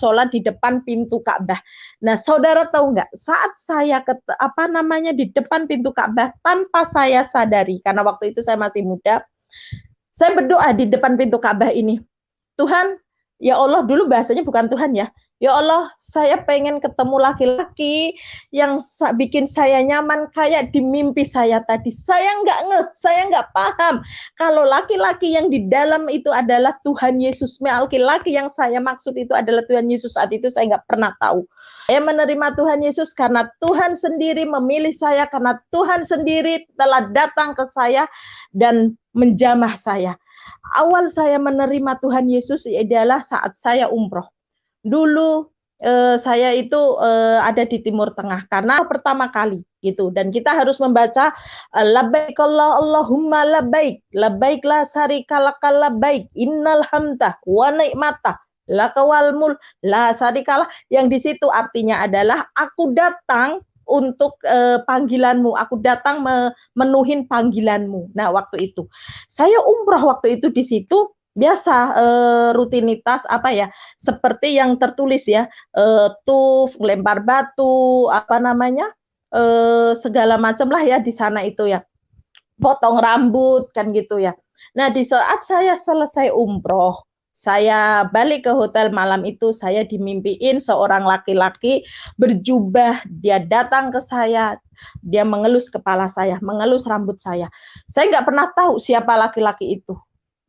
sholat di depan pintu Ka'bah. Nah, saudara tahu nggak? Saat saya di depan pintu Ka'bah tanpa saya sadari, karena waktu itu saya masih muda, saya berdoa di depan pintu Ka'bah ini. Tuhan, ya Allah, dulu bahasanya bukan Tuhan ya. Ya Allah, saya pengen ketemu laki-laki yang bikin saya nyaman kayak di mimpi saya tadi. Saya nggak paham. Kalau laki-laki yang di dalam itu adalah Tuhan Yesus. Laki-laki yang saya maksud itu adalah Tuhan Yesus. Saat itu saya nggak pernah tahu. Saya menerima Tuhan Yesus karena Tuhan sendiri memilih saya, karena Tuhan sendiri telah datang ke saya dan menjamah saya. Awal saya menerima Tuhan Yesus adalah saat saya umroh. Dulu saya itu ada di Timur Tengah karena pertama kali gitu, dan kita harus membaca labbaik Allahumma labbaik, labbaik la syarika laka labbaik, innal hamda wa ni'mata laka wal mulk la syarikalah, yang di situ artinya adalah aku datang untuk panggilanmu, aku datang memenuhin panggilanmu. Nah, waktu itu saya umroh waktu itu di situ biasa rutinitas seperti yang tertulis ya, tuf, lempar batu, segala macam lah ya di sana itu ya, potong rambut kan gitu ya. Nah, di saat saya selesai umroh, saya balik ke hotel malam itu, saya dimimpiin seorang laki-laki berjubah, dia datang ke saya, dia mengelus kepala saya, mengelus rambut saya. Saya nggak pernah tahu siapa laki-laki itu.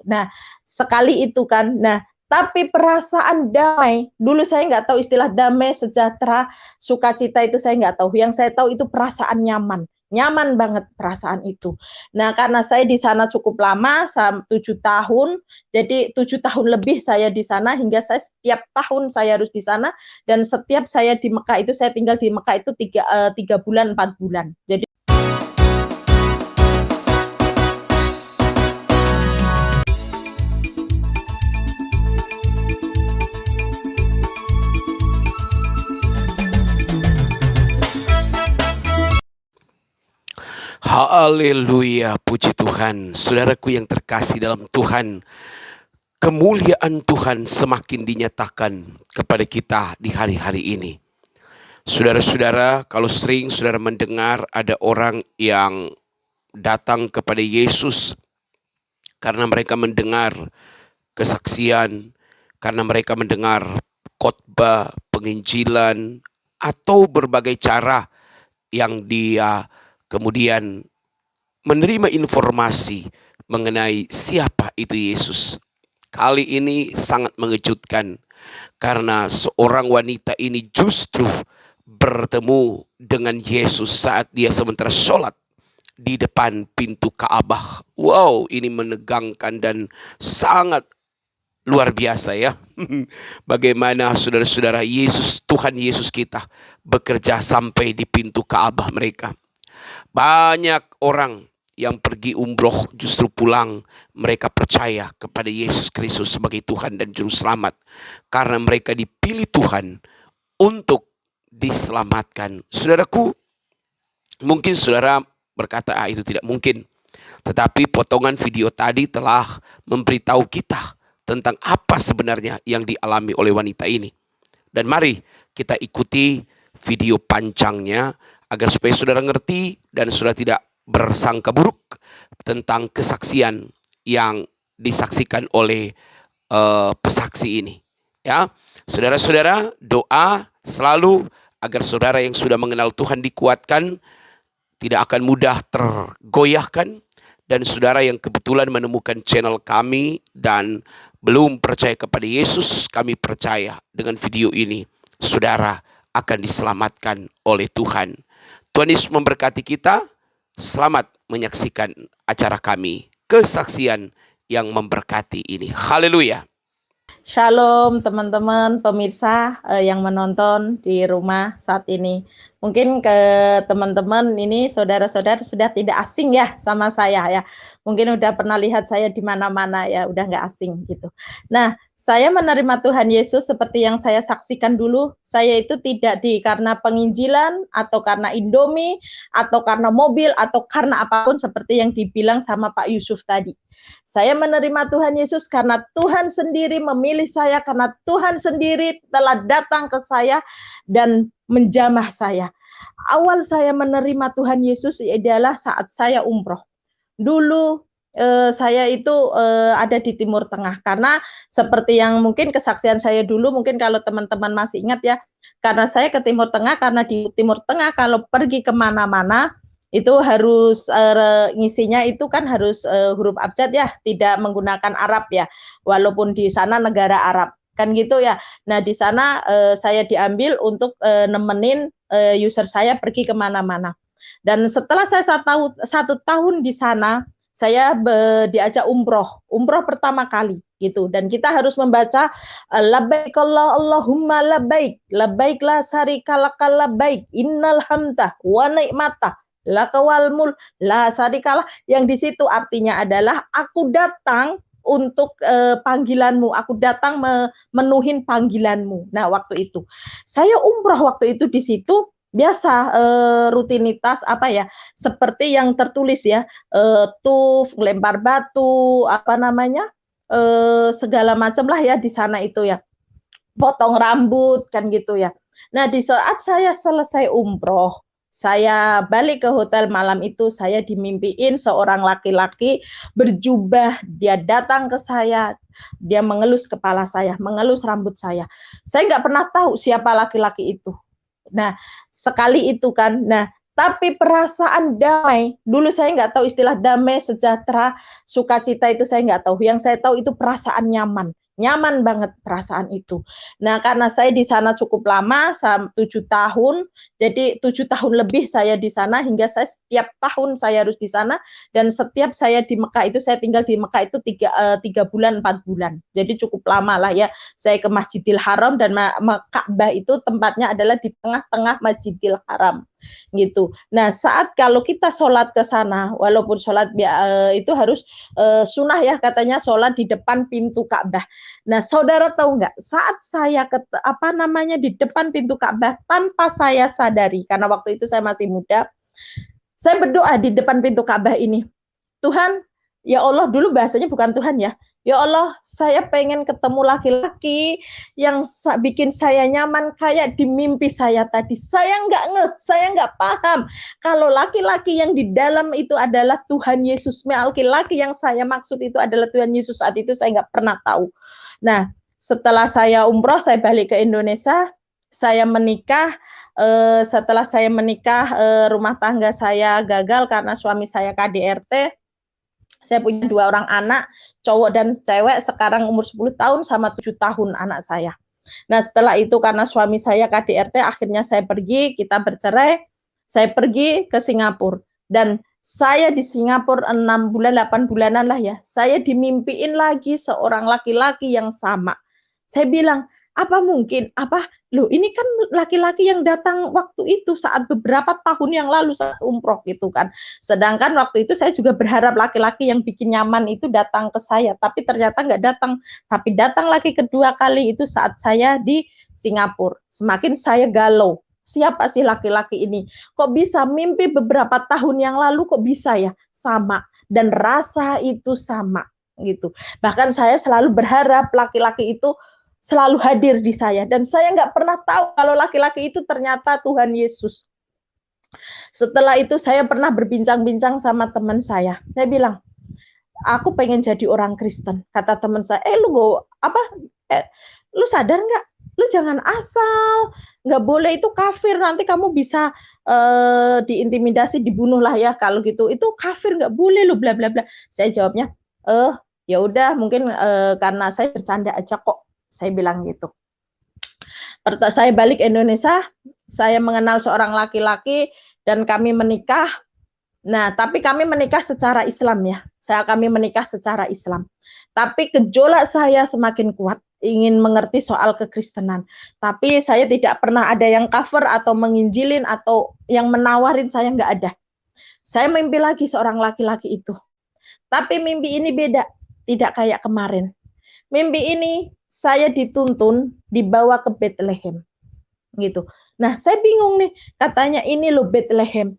Nah, sekali itu kan. Nah, tapi perasaan damai, dulu saya nggak tahu istilah damai, sejahtera, sukacita itu saya nggak tahu. Yang saya tahu itu perasaan nyaman. Nyaman banget perasaan itu. Nah, karena saya di sana cukup lama, 7 tahun, jadi 7 tahun lebih saya di sana, hingga saya setiap tahun saya harus di sana, dan setiap saya di Mekah itu, saya tinggal di Mekah itu 3 bulan, 4 bulan. Jadi Haleluya, puji Tuhan. Saudaraku yang terkasih dalam Tuhan, kemuliaan Tuhan semakin dinyatakan kepada kita di hari-hari ini. Saudara-saudara, kalau sering saudara mendengar ada orang yang datang kepada Yesus karena mereka mendengar kesaksian, karena mereka mendengar khotbah, penginjilan, atau berbagai cara yang dia kemudian menerima informasi mengenai siapa itu Yesus. Kali ini sangat mengejutkan karena seorang wanita ini justru bertemu dengan Yesus saat dia sementara sholat di depan pintu Ka'bah. Wow, ini menegangkan dan sangat luar biasa ya. Bagaimana saudara-saudara, Tuhan Yesus kita bekerja sampai di pintu Ka'bah mereka. Banyak orang yang pergi umroh justru pulang mereka percaya kepada Yesus Kristus sebagai Tuhan dan Juru Selamat, karena mereka dipilih Tuhan untuk diselamatkan. Saudaraku, mungkin saudara berkata itu tidak mungkin, tetapi potongan video tadi telah memberitahu kita tentang apa sebenarnya yang dialami oleh wanita ini. Dan mari kita ikuti video panjangnya agar supaya saudara ngerti dan saudara tidak bersangka buruk tentang kesaksian yang disaksikan oleh pesaksi ini. Ya, saudara-saudara, doa selalu agar saudara yang sudah mengenal Tuhan dikuatkan, tidak akan mudah tergoyahkan. Dan saudara yang kebetulan menemukan channel kami dan belum percaya kepada Yesus, kami percaya dengan video ini saudara akan diselamatkan oleh Tuhan. Tuhan Yesus memberkati kita. Selamat menyaksikan acara kami, kesaksian yang memberkati ini. Haleluya. Shalom teman-teman pemirsa yang menonton di rumah saat ini. Mungkin ke teman-teman ini saudara-saudara sudah tidak asing ya sama saya ya. Mungkin udah pernah lihat saya di mana-mana ya, udah nggak asing gitu. Nah, saya menerima Tuhan Yesus seperti yang saya saksikan dulu, saya itu tidak karena penginjilan atau karena Indomie atau karena mobil atau karena apapun seperti yang dibilang sama Pak Yusuf tadi. Saya menerima Tuhan Yesus karena Tuhan sendiri memilih saya, karena Tuhan sendiri telah datang ke saya dan menjamah saya. Awal saya menerima Tuhan Yesus adalah saat saya umroh. Dulu saya itu ada di Timur Tengah, karena seperti yang mungkin kesaksian saya dulu, mungkin kalau teman-teman masih ingat ya, karena saya ke Timur Tengah, karena di Timur Tengah kalau pergi kemana-mana itu harus ngisinya itu kan harus huruf abjad ya, tidak menggunakan Arab ya, walaupun di sana negara Arab kan gitu ya. Nah di sana saya diambil untuk nemenin user saya pergi kemana-mana. Dan setelah saya 1 tahun di sana, saya diajak umroh pertama kali gitu. Dan kita harus membaca labbaik Allahumma labbaik, labbaik la syarika laka labbaik, innal hamda wa ni'mata lakawal mul la syarikalah. Yang di situ artinya adalah aku datang untuk panggilanmu, aku datang memenuhin panggilanmu. Nah, waktu itu saya umroh waktu itu di situ biasa rutinitas apa ya, seperti yang tertulis ya, tuf, lempar batu, apa namanya, segala macam lah ya di sana itu ya, potong rambut kan gitu ya. Nah di saat saya selesai umroh, saya balik ke hotel malam itu, saya dimimpiin seorang laki-laki berjubah, dia datang ke saya, dia mengelus kepala saya, mengelus rambut saya. Saya nggak pernah tahu siapa laki-laki itu. Nah, sekali itu kan, nah tapi perasaan damai, dulu saya nggak tahu istilah damai, sejahtera, sukacita itu saya nggak tahu. Yang saya tahu itu perasaan nyaman. Nyaman banget perasaan itu. Nah, karena saya di sana cukup lama, 7 tahun, jadi 7 tahun lebih saya di sana, hingga saya setiap tahun saya harus di sana, dan setiap saya di Mekah itu, saya tinggal di Mekah itu 3 bulan, 4 bulan. Jadi cukup lama lah ya. Saya ke Masjidil Haram, dan Ka'bah itu tempatnya adalah di tengah-tengah Masjidil Haram gitu. Nah, saat kalau kita sholat ke sana, walaupun sholat itu harus sunnah ya, katanya sholat di depan pintu Ka'bah. Nah, saudara tahu nggak? Saat saya di depan pintu Ka'bah tanpa saya sadari, karena waktu itu saya masih muda, saya berdoa di depan pintu Ka'bah ini. Tuhan, ya Allah, dulu bahasanya bukan Tuhan ya. Ya Allah, saya pengen ketemu laki-laki yang bikin saya nyaman kayak di mimpi saya tadi. Saya nggak paham kalau laki-laki yang di dalam itu adalah Tuhan Yesus. Laki-laki yang saya maksud itu adalah Tuhan Yesus. Saat itu saya nggak pernah tahu. Nah, setelah saya umroh, saya balik ke Indonesia, saya menikah. Setelah saya menikah, rumah tangga saya gagal karena suami saya KDRT. Saya punya 2 orang anak, cowok dan cewek, sekarang umur 10 tahun sama 7 tahun anak saya. Nah, setelah itu karena suami saya KDRT, akhirnya saya pergi, kita bercerai, saya pergi ke Singapura. Dan saya di Singapura 6 bulan, 8 bulanan lah ya, saya dimimpiin lagi seorang laki-laki yang sama. Saya bilang, apa mungkin? Loh, ini kan laki-laki yang datang waktu itu saat beberapa tahun yang lalu saat umroh gitu kan. Sedangkan waktu itu saya juga berharap laki-laki yang bikin nyaman itu datang ke saya, tapi ternyata nggak datang. Tapi datang lagi kedua kali itu saat saya di Singapura. Semakin saya galau. Siapa sih laki-laki ini? Kok bisa mimpi beberapa tahun yang lalu kok bisa ya sama, dan rasa itu sama gitu. Bahkan saya selalu berharap laki-laki itu selalu hadir di saya, dan saya nggak pernah tahu kalau laki-laki itu ternyata Tuhan Yesus. Setelah itu saya pernah berbincang-bincang sama teman saya. Saya bilang, aku pengen jadi orang Kristen. Kata teman saya, lu sadar nggak? Lu jangan asal, nggak boleh, itu kafir, nanti kamu bisa diintimidasi, dibunuh lah ya kalau gitu. Itu kafir, nggak boleh lu, bla bla bla. Saya jawabnya, ya udah, mungkin karena saya bercanda aja kok. Saya bilang gitu. Saya balik Indonesia, saya mengenal seorang laki-laki dan kami menikah. Nah, tapi kami menikah secara Islam ya. Kami menikah secara Islam. Tapi gejolak saya semakin kuat. ingin mengerti soal kekristenan. Tapi saya tidak pernah ada yang cover atau menginjilin atau yang menawarin, saya nggak ada. Saya mimpi lagi seorang laki-laki itu. Tapi mimpi ini beda, tidak kayak kemarin. Mimpi ini saya dituntun dibawa ke Bethlehem. Gitu. Nah, saya bingung nih, katanya ini loh Bethlehem.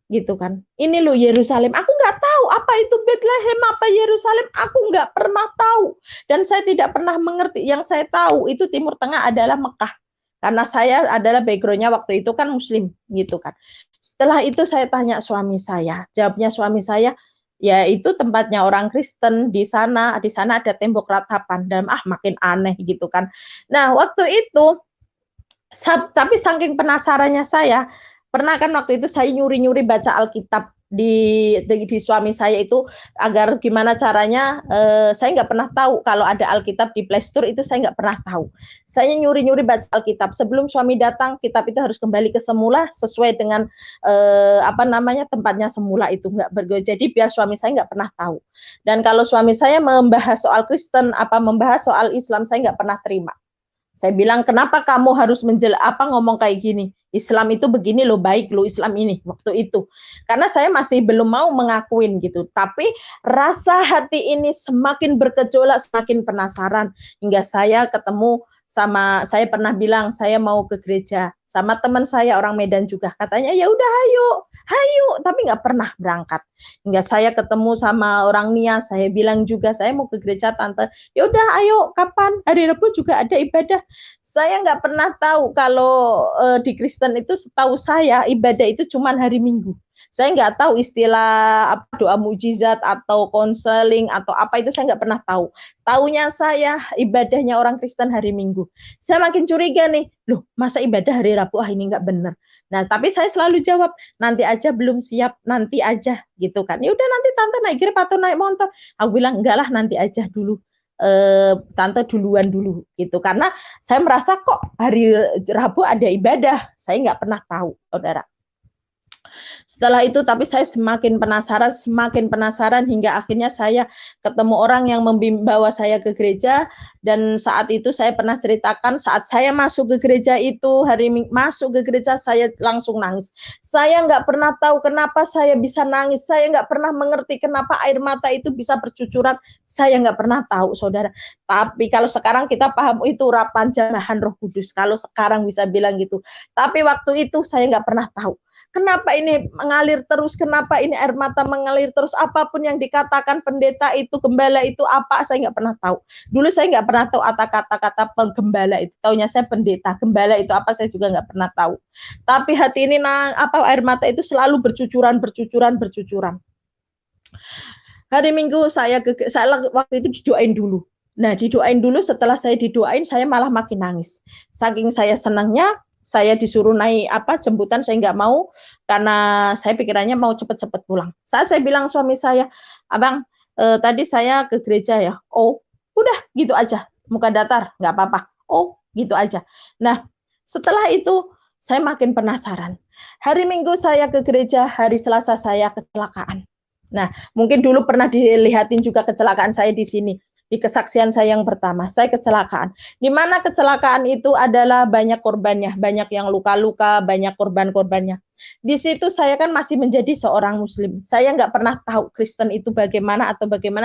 Gitu kan, ini loh Yerusalem, aku nggak tahu apa itu Bethlehem, apa Yerusalem, aku nggak pernah tahu, dan saya tidak pernah mengerti. Yang saya tahu itu Timur Tengah adalah Mekah, karena saya adalah backgroundnya waktu itu kan Muslim, gitu kan. Setelah itu saya tanya suami saya, jawabnya suami saya, ya itu tempatnya orang Kristen, di sana ada tembok ratapan, dan makin aneh gitu kan. Nah waktu itu, tapi saking penasarannya saya, pernah kan waktu itu saya nyuri-nyuri baca Alkitab di suami saya itu, agar gimana caranya, saya nggak pernah tahu kalau ada Alkitab di Play Store, itu saya nggak pernah tahu. Saya nyuri-nyuri baca Alkitab sebelum suami datang, kitab itu harus kembali ke semula sesuai dengan tempatnya semula itu, nggak bergoyah. Jadi biar suami saya nggak pernah tahu. Dan kalau suami saya membahas soal Kristen, membahas soal Islam, saya nggak pernah terima. Saya bilang, kenapa kamu harus ngomong kayak gini? Islam itu begini loh, baik loh Islam ini waktu itu. Karena saya masih belum mau mengakuin gitu. Tapi rasa hati ini semakin bergejolak, semakin penasaran. Hingga saya ketemu saya pernah bilang saya mau ke gereja sama teman saya orang Medan juga. Katanya ya udah hayu, tapi nggak pernah berangkat. Hingga saya ketemu sama orang Nia, saya bilang juga saya mau ke gereja tante. Ya udah ayo, kapan? Hari Rabu juga ada ibadah. Saya nggak pernah tahu kalau di Kristen itu, setahu saya ibadah itu cuma hari Minggu. Saya nggak tahu istilah doa mukjizat atau konseling atau apa itu, saya nggak pernah tahu. Taunya saya ibadahnya orang Kristen hari Minggu. Saya makin curiga nih, loh masa ibadah hari Rabu, ini nggak benar. Nah tapi saya selalu jawab, nanti aja, belum siap, nanti aja gitu kan. Ya udah nanti tante naik grab atau naik motor. Aku bilang enggak lah, nanti aja dulu. Tante duluan dulu gitu, karena saya merasa kok hari Rabu ada ibadah, saya nggak pernah tahu, saudara. Setelah itu tapi saya semakin penasaran hingga akhirnya saya ketemu orang yang membawa saya ke gereja. Dan saat itu saya pernah ceritakan, saat saya masuk ke gereja itu, masuk ke gereja saya langsung nangis. Saya nggak pernah tahu kenapa saya bisa nangis, saya nggak pernah mengerti kenapa air mata itu bisa bercucuran, saya nggak pernah tahu, saudara. Tapi kalau sekarang kita paham itu panjamahan Roh Kudus, kalau sekarang bisa bilang gitu. Tapi waktu itu saya nggak pernah tahu. Kenapa ini mengalir terus? Kenapa ini air mata mengalir terus? Apapun yang dikatakan pendeta itu, gembala itu apa, saya nggak pernah tahu. Dulu saya nggak pernah tahu kata-kata penggembala itu. Taunya saya pendeta. Gembala itu apa, saya juga nggak pernah tahu. Tapi hati ini air mata itu selalu bercucuran. Hari Minggu saya waktu itu didoain dulu. Nah, didoain dulu, setelah saya didoain, saya malah makin nangis. Saking saya senangnya, saya disuruh naik jemputan, saya nggak mau, karena saya pikirannya mau cepet-cepet pulang. Saat saya bilang suami saya, abang, tadi saya ke gereja ya. Oh, udah gitu aja, muka datar, nggak apa-apa. Oh, gitu aja. Nah, setelah itu saya makin penasaran. Hari Minggu saya ke gereja, hari Selasa saya kecelakaan. Nah, mungkin dulu pernah dilihatin juga kecelakaan saya di sini. Di kesaksian saya yang pertama, saya kecelakaan. Di mana kecelakaan itu adalah banyak korbannya, banyak yang luka-luka, banyak korban-korbannya. Di situ saya kan masih menjadi seorang Muslim. Saya nggak pernah tahu Kristen itu bagaimana,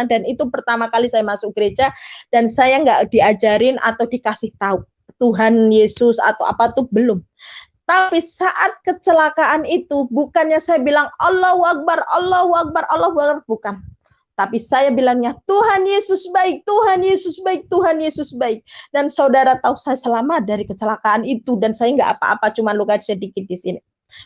dan itu pertama kali saya masuk gereja, dan saya nggak diajarin atau dikasih tahu Tuhan Yesus atau apa tuh, belum. Tapi saat kecelakaan itu, bukannya saya bilang Allahu Akbar, Allahu Akbar, Allahu Akbar, bukan. Tapi saya bilangnya, Tuhan Yesus baik, Tuhan Yesus baik, Tuhan Yesus baik. Dan saudara tahu saya selamat dari kecelakaan itu, dan saya nggak apa-apa, cuma luka sedikit di sini.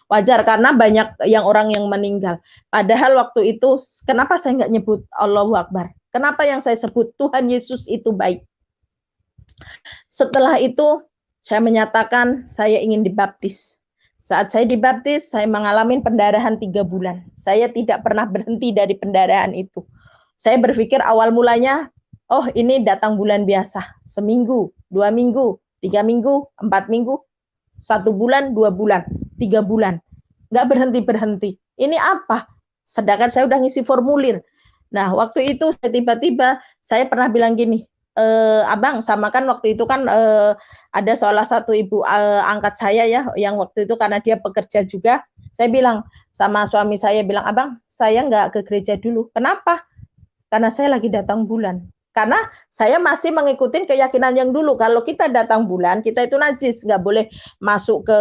Wajar, karena banyak orang yang meninggal. Padahal waktu itu, kenapa saya nggak nyebut Allahu Akbar? Kenapa yang saya sebut Tuhan Yesus itu baik? Setelah itu, saya menyatakan saya ingin dibaptis. Saat saya dibaptis, saya mengalami pendarahan 3 bulan. Saya tidak pernah berhenti dari pendarahan itu. Saya berpikir awal mulanya, oh ini datang bulan biasa. Seminggu, 2 minggu, 3 minggu, 4 minggu, 1 bulan, 2 bulan, 3 bulan. Nggak berhenti-berhenti. Ini apa? Sedangkan saya udah ngisi formulir. Nah, waktu itu tiba-tiba saya pernah bilang gini, Abang, sama kan waktu itu kan ada salah satu ibu angkat saya ya, yang waktu itu karena dia pekerja juga, saya bilang sama suami saya, bilang, Abang, saya nggak ke gereja dulu. Kenapa? Karena saya lagi datang bulan. Karena saya masih mengikuti keyakinan yang dulu. Kalau kita datang bulan, kita itu najis, nggak boleh masuk ke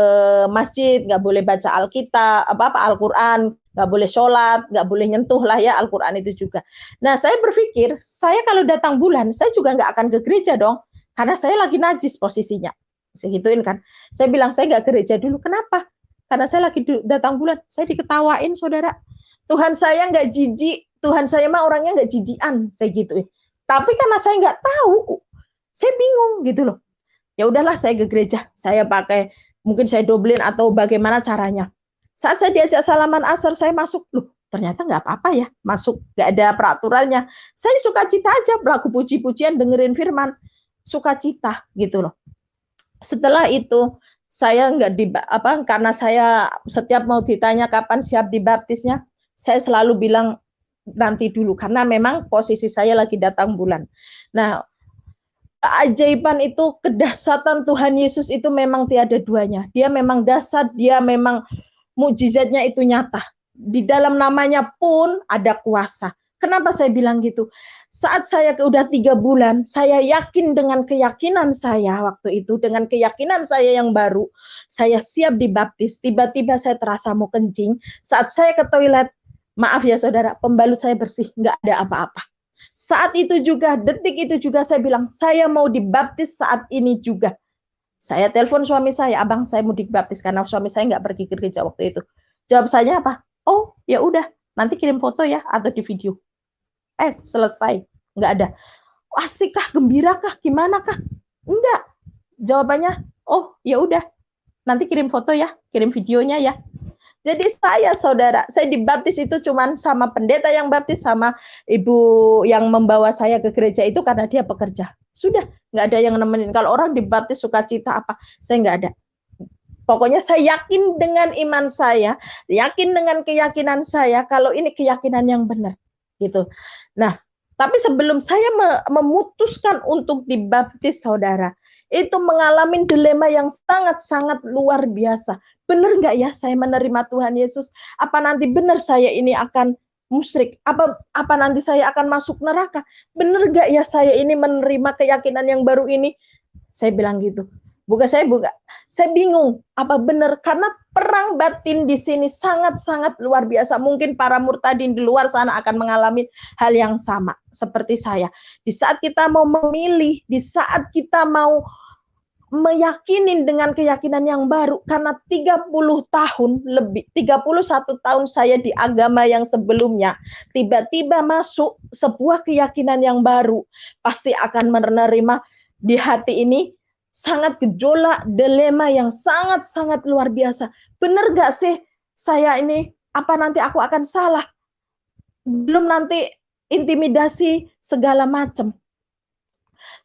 masjid, nggak boleh baca Alkitab, Al-Quran, nggak boleh sholat, nggak boleh nyentuh lah ya Al-Quran itu juga. Nah, saya berpikir, saya kalau datang bulan, saya juga nggak akan ke gereja dong, karena saya lagi najis posisinya. Saya gituin kan. Saya bilang, saya nggak ke gereja dulu. Kenapa? Karena saya lagi datang bulan. Saya diketawain, saudara. Tuhan saya nggak jijik, Tuhan saya mah orangnya nggak jijian, saya gituin. Tapi karena saya nggak tahu, saya bingung gitu loh. Ya udahlah, saya ke gereja, saya pakai, mungkin saya dobelin atau bagaimana caranya. Saat saya diajak salaman asar, saya masuk, loh ternyata nggak apa-apa ya, masuk, nggak ada peraturannya. Saya sukacita aja, berlaku puji-pujian, dengerin firman, sukacita gitu loh. Setelah itu saya nggak karena saya setiap mau ditanya kapan siap dibaptisnya, saya selalu bilang nanti dulu, karena memang posisi saya lagi datang bulan. Nah, keajaiban itu, kedahsyatan Tuhan Yesus itu memang tiada duanya. Dia memang dahsyat, dia memang mukjizatnya itu nyata. Di dalam namanya pun ada kuasa. Kenapa saya bilang gitu? Saat saya udah 3 bulan, saya yakin dengan keyakinan saya waktu itu, dengan keyakinan saya yang baru, saya siap dibaptis. Tiba-tiba saya terasa mau kencing. Saat saya ke toilet, maaf ya saudara, pembalut saya bersih, nggak ada apa-apa. Saat itu juga, detik itu juga saya bilang, saya mau dibaptis saat ini juga. Saya telepon suami saya, Abang, saya mau dibaptis, karena suami saya nggak pergi ke gereja waktu itu. Jawab saya apa? Oh, ya udah, nanti kirim foto ya, atau di video. Selesai, nggak ada. Asik kah, gembira kah, gimana kah? Enggak. Jawabannya, oh ya udah, nanti kirim foto ya, kirim videonya ya. Jadi saya, saudara, saya dibaptis itu cuman sama pendeta yang baptis, sama ibu yang membawa saya ke gereja itu karena dia pekerja. Sudah, nggak ada yang nemenin. Kalau orang dibaptis sukacita apa, saya nggak ada. Pokoknya saya yakin dengan iman saya, yakin dengan keyakinan saya, kalau ini keyakinan yang benar. Gitu. Nah, tapi sebelum saya memutuskan untuk dibaptis, saudara, itu mengalami dilema yang sangat-sangat luar biasa. Benar nggak ya saya menerima Tuhan Yesus? Apa nanti benar saya ini akan musyrik? Apa nanti saya akan masuk neraka? Benar nggak ya saya ini menerima keyakinan yang baru ini? Saya bilang gitu. Saya bingung, apa benar? Karena perang batin di sini sangat-sangat luar biasa. Mungkin para murtadin di luar sana akan mengalami hal yang sama seperti saya. Di saat kita mau memilih, di saat kita mau meyakinin dengan keyakinan yang baru, karena 30 tahun lebih, 31 tahun saya di agama yang sebelumnya, tiba-tiba masuk sebuah keyakinan yang baru, pasti akan menerima di hati ini sangat gejolak, dilema yang sangat-sangat luar biasa. Benar nggak sih saya ini, apa nanti aku akan salah? Belum nanti intimidasi segala macam.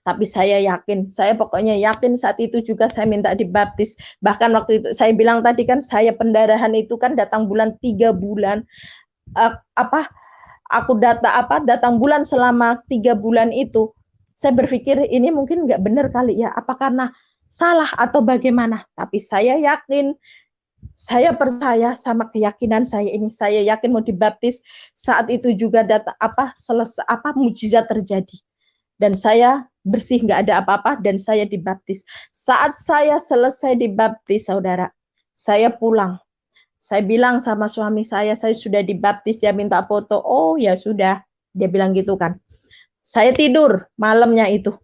Tapi saya yakin, saya pokoknya yakin saat itu juga saya minta dibaptis. Bahkan waktu itu saya bilang tadi kan, saya pendarahan itu kan datang bulan 3 bulan. Aku datang bulan selama 3 bulan itu. Saya berpikir ini mungkin nggak benar kali ya, apa karena salah atau bagaimana. Tapi saya yakin, saya percaya sama keyakinan saya ini. Saya yakin mau dibaptis. Saat itu juga mukjizat terjadi. Dan saya bersih, nggak ada apa-apa, dan saya dibaptis. Saat saya selesai dibaptis, saudara, saya pulang. Saya bilang sama suami saya sudah dibaptis. Dia minta foto. Oh ya sudah, dia bilang gitu kan. Saya tidur malamnya itu.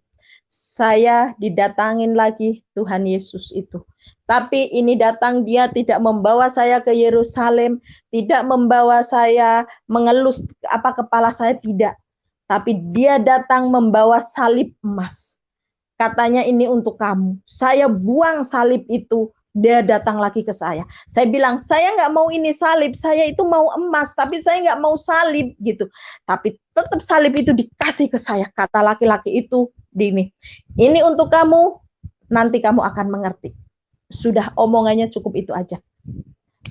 Saya didatangin lagi Tuhan Yesus itu. Tapi ini datang, dia tidak membawa saya ke Yerusalem, tidak membawa saya mengelus kepala saya, tidak. Tapi dia datang membawa salib emas. Katanya ini untuk kamu. Saya buang salib itu, dia datang lagi ke saya. Saya bilang, saya nggak mau ini salib, saya itu mau emas, tapi saya nggak mau salib gitu. Tapi tetap salib itu dikasih ke saya. Kata laki-laki itu, ini untuk kamu, nanti kamu akan mengerti. Sudah, omongannya cukup itu aja.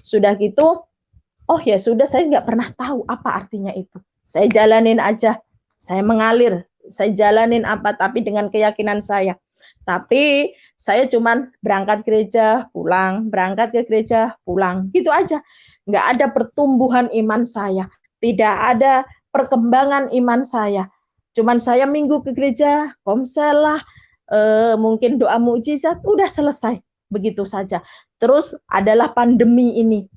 Sudah gitu, oh ya sudah, saya nggak pernah tahu apa artinya itu. Saya jalanin aja, saya mengalir. saya jalanin apa, tapi dengan keyakinan saya. Tapi saya cuman berangkat gereja, pulang, berangkat ke gereja, pulang, gitu aja. Nggak ada pertumbuhan iman saya, tidak ada perkembangan iman saya. Cuman saya minggu ke gereja, komsel lah, mungkin doa mukjizat, udah selesai, begitu saja. Terus adalah pandemi ini.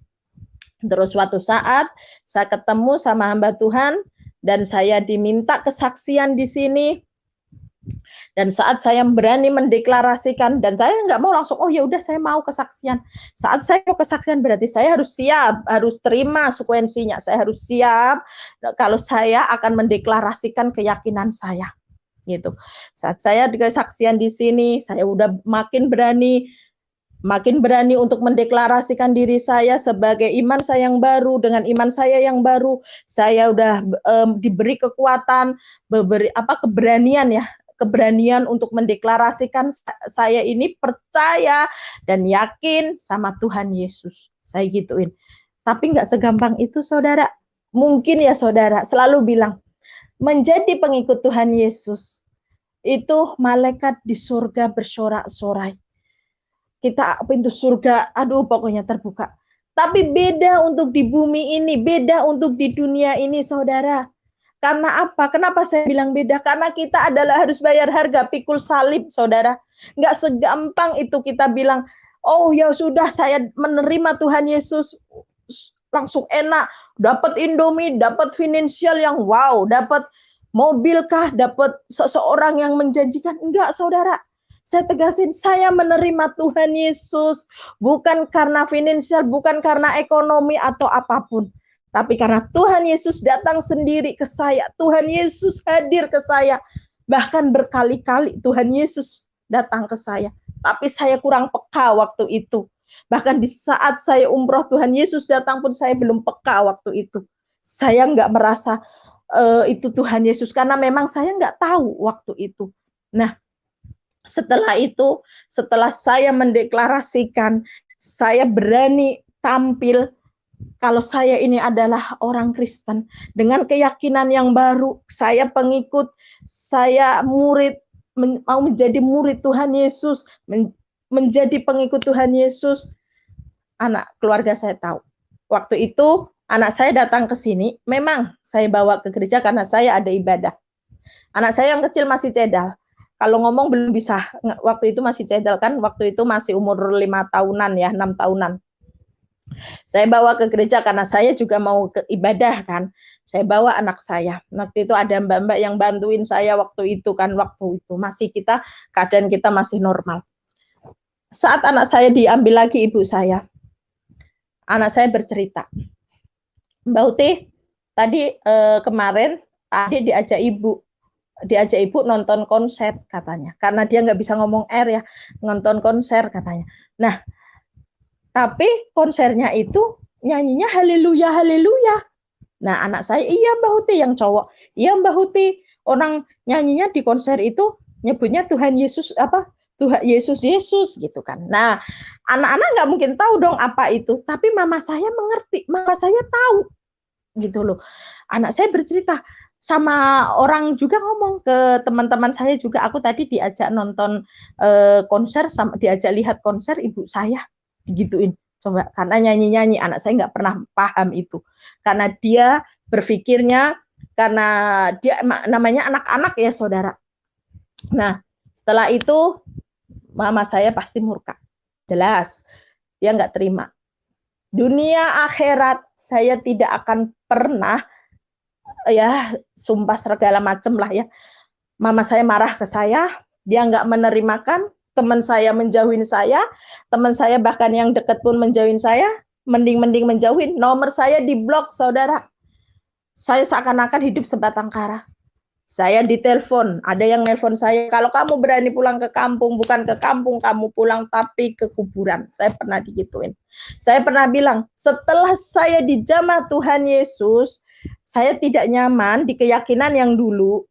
Terus suatu saat saya ketemu sama hamba Tuhan dan saya diminta kesaksian di sini. Dan saat saya berani mendeklarasikan, dan saya nggak mau langsung, oh ya udah saya mau kesaksian. Saat saya mau kesaksian berarti saya harus siap, harus terima sekuensinya. Saya harus siap kalau saya akan mendeklarasikan keyakinan saya. Gitu. Saat saya kesaksian di sini, saya udah makin berani untuk mendeklarasikan diri saya sebagai iman saya yang baru. Dengan iman saya yang baru, saya udah diberi kekuatan, keberanian untuk mendeklarasikan saya ini percaya dan yakin sama Tuhan Yesus. Saya gituin. Tapi nggak segampang itu, saudara. Mungkin ya saudara selalu bilang, menjadi pengikut Tuhan Yesus itu malaikat di surga bersorak-sorai. Kita pintu surga, aduh pokoknya terbuka. Tapi beda untuk di bumi ini, beda untuk di dunia ini, saudara. Karena apa? Kenapa saya bilang beda? Karena kita adalah harus bayar harga pikul salib, saudara. Nggak segampang itu kita bilang, oh ya sudah saya menerima Tuhan Yesus, langsung enak, dapat Indomie, dapat finansial yang wow, dapat mobil kah, dapat seseorang yang menjanjikan. Enggak, saudara. Saya tegasin, saya menerima Tuhan Yesus bukan karena finansial, bukan karena ekonomi atau apapun. Tapi karena Tuhan Yesus datang sendiri ke saya, Tuhan Yesus hadir ke saya. Bahkan berkali-kali Tuhan Yesus datang ke saya. Tapi saya kurang peka waktu itu. Bahkan di saat saya umroh, Tuhan Yesus datang pun saya belum peka waktu itu. Saya nggak merasa itu Tuhan Yesus, karena memang saya nggak tahu waktu itu. Nah, setelah itu, setelah saya mendeklarasikan, saya berani tampil kalau saya ini adalah orang Kristen dengan keyakinan yang baru, saya pengikut, saya murid, mau menjadi murid Tuhan Yesus, menjadi pengikut Tuhan Yesus. Anak keluarga saya tahu. Waktu itu anak saya datang ke sini, memang saya bawa ke gereja karena saya ada ibadah. Anak saya yang kecil masih cedal. Kalau ngomong belum bisa, waktu itu masih cedal kan, waktu itu masih umur 5 tahunan ya, 6 tahunan. Saya bawa ke gereja karena saya juga mau ke ibadah kan. Saya bawa anak saya. Waktu itu ada mbak-mbak yang bantuin saya waktu itu kan, waktu itu masih keadaan kita masih normal. Saat anak saya diambil lagi ibu saya, anak saya bercerita, Mbak Uti, tadi kemarin adik diajak ibu nonton konser katanya, karena dia nggak bisa ngomong R ya, nonton konser katanya. Nah, tapi konsernya itu nyanyinya haleluya, haleluya. Nah, anak saya, iya Mbak Huti, yang cowok, iya Mbak Huti, orang nyanyinya di konser itu nyebutnya Tuhan Yesus, Tuhan Yesus, Yesus gitu kan. Nah, anak-anak nggak mungkin tahu dong apa itu, tapi mama saya mengerti, mama saya tahu gitu loh. Anak saya bercerita, sama orang juga ngomong ke teman-teman saya juga, aku tadi diajak nonton konser, sama diajak lihat konser ibu saya, digituin. Coba, karena nyanyi-nyanyi, anak saya nggak pernah paham itu. Karena dia berpikirnya, karena dia namanya anak-anak ya saudara. Nah, setelah itu, mama saya pasti murka. Jelas, dia nggak terima. Dunia akhirat, saya tidak akan pernah, ya sumpah segala macem lah ya. Mama saya marah ke saya, dia nggak menerimakan, teman saya menjauhin saya, teman saya bahkan yang dekat pun menjauhin saya, mending menjauhin, nomor saya diblok saudara. Saya seakan-akan hidup sebatang kara. Saya ditelepon, ada yang nelpon saya, kalau kamu berani pulang ke kampung, bukan ke kampung kamu pulang, tapi ke kuburan. Saya pernah digituin. Saya pernah bilang, setelah saya dijamah Tuhan Yesus, saya tidak nyaman di keyakinan yang dulu,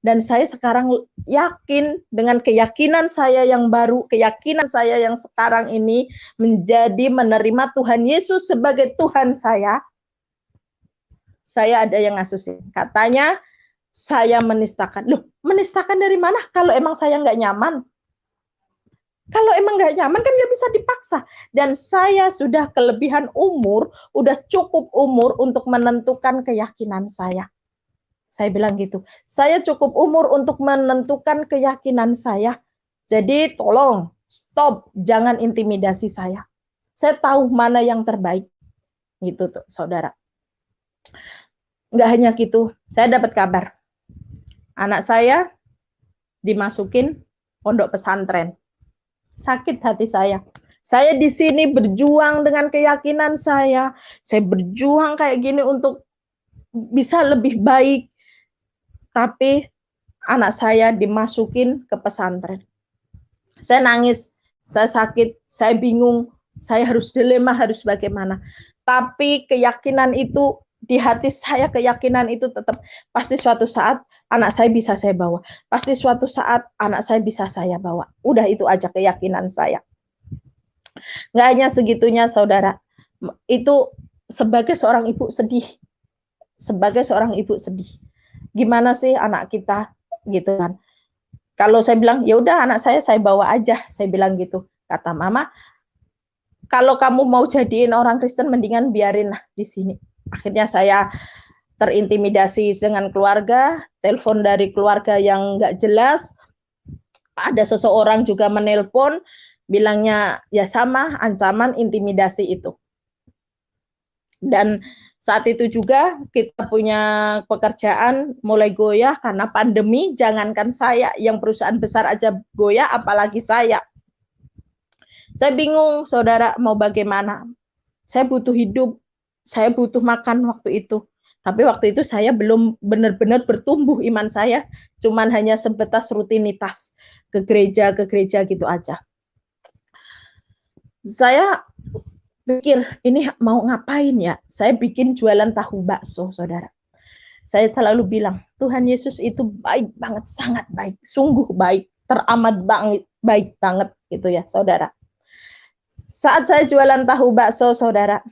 dan saya sekarang yakin dengan keyakinan saya yang baru, keyakinan saya yang sekarang ini menjadi menerima Tuhan Yesus sebagai Tuhan saya ada yang ngasusin. Katanya, saya menistakan. Loh, menistakan dari mana? Kalau emang saya nggak nyaman. Kalau emang nggak nyaman kan nggak bisa dipaksa. Dan saya sudah kelebihan umur, udah cukup umur untuk menentukan keyakinan saya. Saya bilang gitu. Saya cukup umur untuk menentukan keyakinan saya. Jadi tolong stop, jangan intimidasi saya. Saya tahu mana yang terbaik. Gitu tuh, saudara. Nggak hanya gitu, saya dapat kabar. Anak saya dimasukin pondok pesantren. Sakit hati saya. Saya di sini berjuang dengan keyakinan saya. Saya berjuang kayak gini untuk bisa lebih baik. Tapi anak saya dimasukin ke pesantren. Saya nangis, saya sakit, saya bingung, saya harus dilema, harus bagaimana. Tapi keyakinan itu di hati saya, keyakinan itu tetap pasti suatu saat anak saya bisa saya bawa. Pasti suatu saat anak saya bisa saya bawa. Udah itu aja keyakinan saya. Nggak hanya segitunya, saudara. Itu sebagai seorang ibu sedih. Sebagai seorang ibu sedih. Gimana sih anak kita gitu kan? Kalau saya bilang, ya udah anak saya bawa aja. Saya bilang gitu. Kata mama, kalau kamu mau jadiin orang Kristen, mendingan biarin lah di sini. Akhirnya saya terintimidasi dengan keluarga, telepon dari keluarga yang nggak jelas. Ada seseorang juga menelpon, bilangnya ya sama, ancaman intimidasi itu. Dan saat itu juga kita punya pekerjaan mulai goyah karena pandemi, jangankan saya, yang perusahaan besar aja goyah, apalagi saya. Saya bingung, saudara, mau bagaimana. Saya butuh hidup, saya butuh makan waktu itu. Tapi waktu itu saya belum benar-benar bertumbuh iman saya, cuman hanya sebatas rutinitas ke gereja gitu aja. Saya pikir ini mau ngapain ya? Saya bikin jualan tahu bakso, saudara. Saya selalu bilang, Tuhan Yesus itu baik banget, sangat baik, sungguh baik, teramat banget, baik banget gitu ya, saudara. Saat saya jualan tahu bakso, saudara,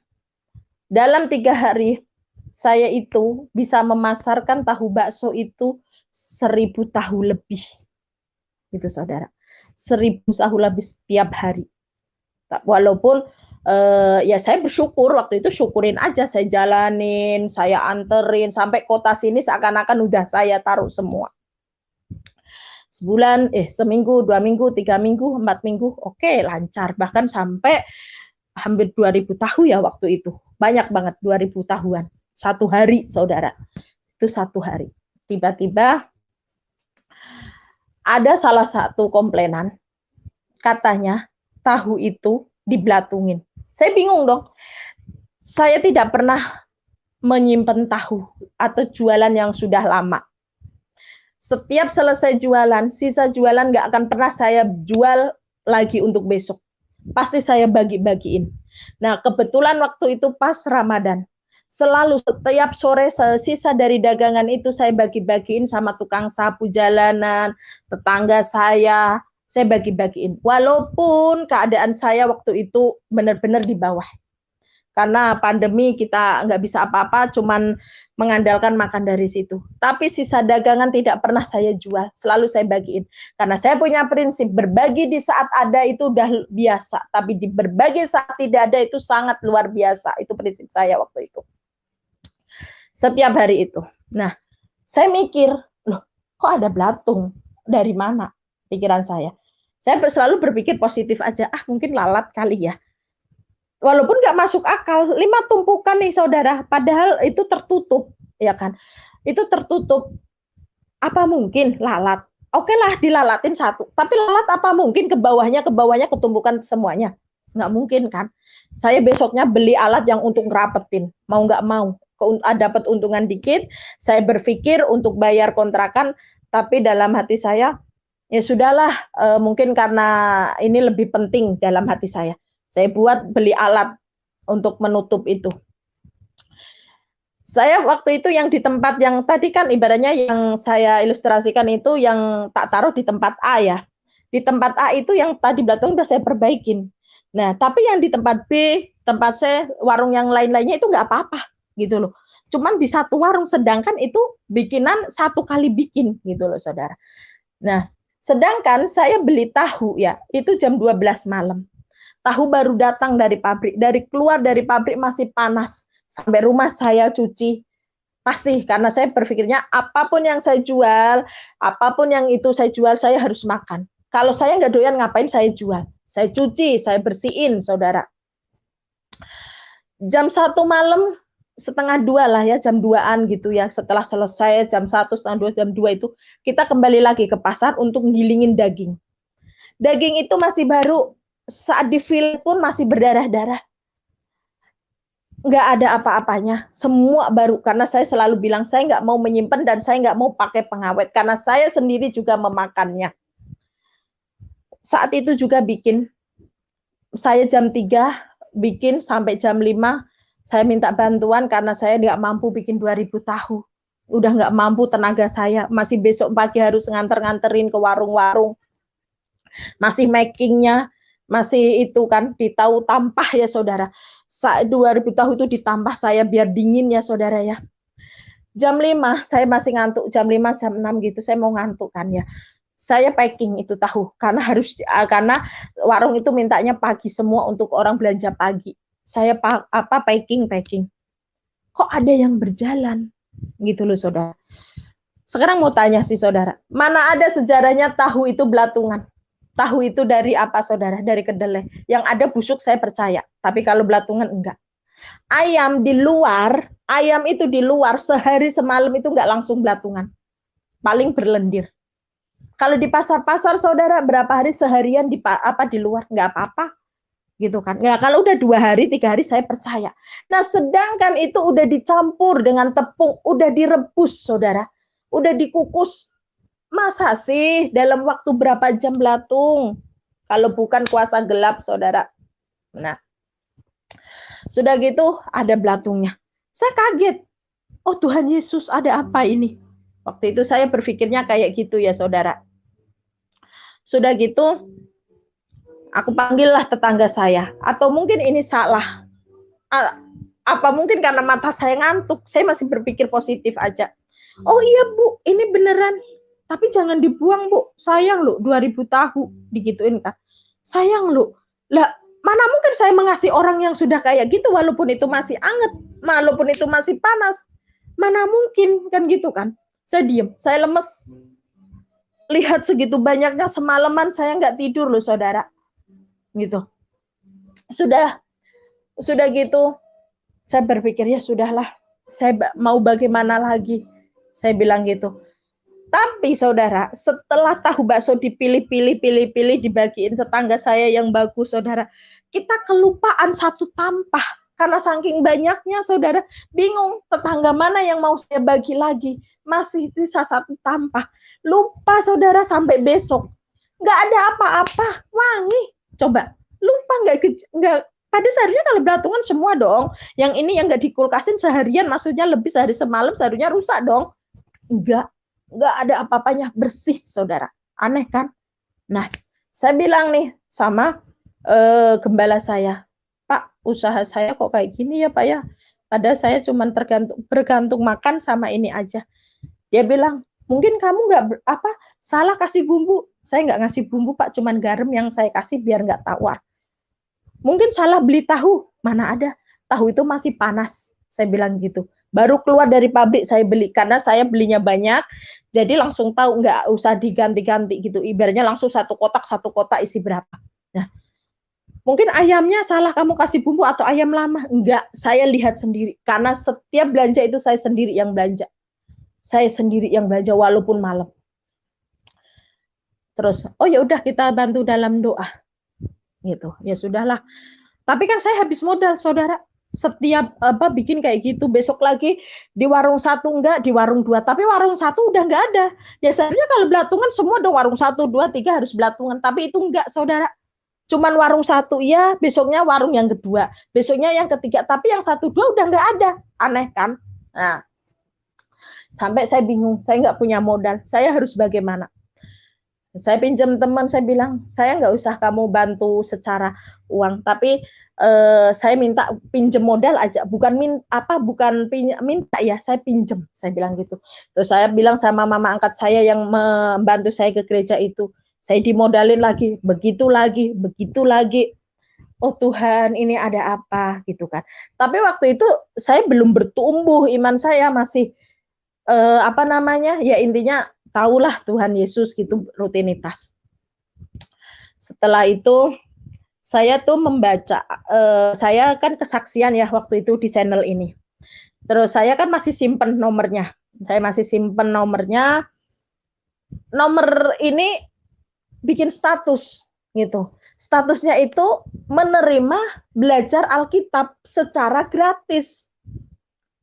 dalam 3 hari saya itu bisa memasarkan tahu bakso itu 1000 tahu lebih, gitu saudara, 1000 tahu lebih setiap hari. Walaupun ya saya bersyukur, waktu itu syukurin aja, saya jalanin, saya anterin sampai kota sini, seakan-akan udah saya taruh semua. Sebulan, seminggu, 2 minggu, 3 minggu, 4 minggu, oke, lancar. Bahkan sampai hampir 2000 tahu ya waktu itu. Banyak banget, 2000 tahuan. 1 hari, saudara. Itu 1 hari. Tiba-tiba ada salah satu komplainan, katanya tahu itu diblatungin. Saya bingung dong. Saya tidak pernah menyimpan tahu atau jualan yang sudah lama. Setiap selesai jualan, sisa jualan nggak akan pernah saya jual lagi untuk besok. Pasti saya bagi-bagiin. Nah, kebetulan waktu itu pas Ramadan. Selalu setiap sore sisa dari dagangan itu saya bagi-bagiin sama tukang sapu jalanan, tetangga saya bagi-bagiin. Walaupun keadaan saya waktu itu benar-benar di bawah. Karena pandemi kita nggak bisa apa-apa, cuman mengandalkan makan dari situ. Tapi sisa dagangan tidak pernah saya jual, selalu saya bagiin. Karena saya punya prinsip, berbagi di saat ada itu udah biasa, tapi di berbagi saat tidak ada itu sangat luar biasa. Itu prinsip saya waktu itu. Setiap hari itu. Nah, saya mikir, loh kok ada belatung? Dari mana? Pikiran saya. Saya selalu berpikir positif aja, mungkin lalat kali ya. Walaupun nggak masuk akal, 5 tumpukan nih saudara, padahal itu tertutup, ya kan? Itu tertutup. Apa mungkin lalat? Oke lah dilalatin 1, tapi lalat apa mungkin ke bawahnya ketumpukan semuanya? Nggak mungkin kan? Saya besoknya beli alat yang untuk ngerapetin, mau nggak mau. Dapat untungan dikit, saya berpikir untuk bayar kontrakan, tapi dalam hati saya, ya sudahlah, mungkin karena ini lebih penting dalam hati saya. Saya buat beli alat untuk menutup itu. Saya waktu itu yang di tempat yang tadi kan ibaratnya yang saya ilustrasikan itu yang tak taruh di tempat A ya. Di tempat A itu yang tadi belatung udah saya perbaikin. Nah, tapi yang di tempat B, tempat C, warung yang lain-lainnya itu nggak apa-apa gitu loh. cuman di satu warung, sedangkan itu bikinan satu kali bikin gitu loh saudara. Nah, sedangkan saya beli tahu ya, itu jam 12 malam. Tahu baru datang dari pabrik, keluar dari pabrik masih panas. Sampai rumah saya cuci, pasti karena saya berpikirnya apapun yang saya jual, apapun yang itu saya jual, saya harus makan. Kalau saya nggak doyan, ngapain saya jual? Saya cuci, saya bersihin, saudara. Jam 1 malam, setengah 2 lah ya, jam 2-an gitu ya. Setelah selesai jam 1, setengah 2, jam 2 itu, kita kembali lagi ke pasar untuk ngilingin daging. Daging itu masih baru, saat di-feel pun masih berdarah-darah. Nggak ada apa-apanya, semua baru. Karena saya selalu bilang, saya nggak mau menyimpan dan saya nggak mau pakai pengawet. Karena saya sendiri juga memakannya. Saat itu juga bikin, saya jam 3, bikin sampai jam 5, saya minta bantuan karena saya nggak mampu bikin 2000 tahu. Udah nggak mampu tenaga saya, masih besok pagi harus nganter-nganterin ke warung-warung. Masih makingnya, masih itu kan, di tahu tampah ya saudara. 2000 tahu itu ditampah saya biar dingin ya saudara ya. Jam 5, saya masih ngantuk, jam 5, jam 6 gitu, saya mau ngantuk kan ya. Saya packing itu tahu karena warung itu mintanya pagi semua untuk orang belanja pagi. Saya packing. Kok ada yang berjalan gitu loh saudara. Sekarang mau tanya sih saudara, mana ada sejarahnya tahu itu belatungan? Tahu itu dari apa saudara? Dari kedelai. Yang ada busuk saya percaya, tapi kalau belatungan enggak. Ayam itu di luar sehari semalam itu enggak langsung belatungan. Paling berlendir. Kalau di pasar-pasar saudara berapa hari seharian di luar nggak apa-apa gitu kan. Ya kalau udah 2 hari 3 hari saya percaya. Nah sedangkan itu udah dicampur dengan tepung, udah direbus saudara, udah dikukus. Masa sih dalam waktu berapa jam belatung? Kalau bukan kuasa gelap saudara. Nah sudah gitu ada belatungnya. Saya kaget. Oh Tuhan Yesus, ada apa ini? Waktu itu saya berpikirnya kayak gitu ya saudara. Sudah gitu, aku panggillah tetangga saya. Atau mungkin ini salah. Apa mungkin karena mata saya ngantuk. Saya masih berpikir positif aja. Oh iya Bu, ini beneran. Tapi jangan dibuang Bu. Sayang loh, 2000 tahu. Digituin kan. Sayang loh. Lah, mana mungkin saya mengasihi orang yang sudah kayak gitu. Walaupun itu masih anget. Walaupun itu masih panas. Mana mungkin kan gitu kan. Saya diem, saya lemes. Lihat segitu banyaknya semalaman saya nggak tidur loh saudara, gitu. Sudah gitu, saya berpikir ya sudahlah, saya mau bagaimana lagi, saya bilang gitu. Tapi saudara, setelah tahu bakso dipilih, dibagiin tetangga saya yang bagus saudara, kita kelupaan satu tampah. Karena saking banyaknya saudara, bingung tetangga mana yang mau saya bagi lagi. Masih sisa satu tampah. Lupa saudara sampai besok. Nggak ada apa-apa, wangi. Coba, lupa nggak. Pada seharusnya kalau belatungan semua dong. Yang ini yang nggak dikulkasin seharian, maksudnya lebih sehari semalam, seharusnya rusak dong. Nggak ada apa-apanya, bersih saudara. Aneh kan? Nah, saya bilang nih sama gembala saya, Pak, usaha saya kok kayak gini ya Pak ya. Padahal saya cuma bergantung makan sama ini aja. Dia bilang, mungkin kamu nggak salah kasih bumbu. Saya nggak ngasih bumbu Pak, cuman garam yang saya kasih biar nggak tawar. Mungkin salah beli tahu, mana ada. Tahu itu masih panas, saya bilang gitu. Baru keluar dari pabrik saya beli, karena saya belinya banyak, jadi langsung tahu, nggak usah diganti-ganti gitu. Ibaratnya langsung satu kotak isi berapa. Nah, mungkin ayamnya salah kamu kasih bumbu atau ayam lama. Enggak, saya lihat sendiri. Karena setiap belanja itu saya sendiri yang belanja. Saya sendiri yang belanja walaupun malam. Terus, oh ya udah kita bantu dalam doa. Gitu. Ya sudahlah. Tapi kan saya habis modal, saudara. Setiap bikin kayak gitu, besok lagi di warung 1 enggak, di warung 2. Tapi warung 1 udah enggak ada. Ya sebenarnya kalau belatungan semua ada warung 1, 2, 3 harus belatungan. Tapi itu enggak, saudara. Cuman warung 1 ya, besoknya warung yang kedua, besoknya yang ketiga. Tapi yang 1, 2 udah enggak ada. Aneh kan? Nah, sampai saya bingung, saya nggak punya modal, saya harus bagaimana? Saya pinjam teman, saya bilang, "Saya nggak usah kamu bantu secara uang, tapi, saya minta pinjam modal aja, bukan minta ya, saya pinjam," saya bilang gitu. Terus saya bilang sama mama angkat saya yang membantu saya ke gereja itu, saya dimodalin lagi, begitu lagi begitu lagi. Oh Tuhan, ini ada apa? Gitu kan. Tapi waktu itu saya belum bertumbuh iman saya, masih, ya intinya tahulah Tuhan Yesus gitu, rutinitas. Setelah itu saya tuh membaca, saya kan kesaksian ya waktu itu di channel ini. Terus saya kan masih simpen nomornya. Saya masih simpen nomornya. Nomor ini bikin status gitu. Statusnya itu menerima belajar Alkitab secara gratis.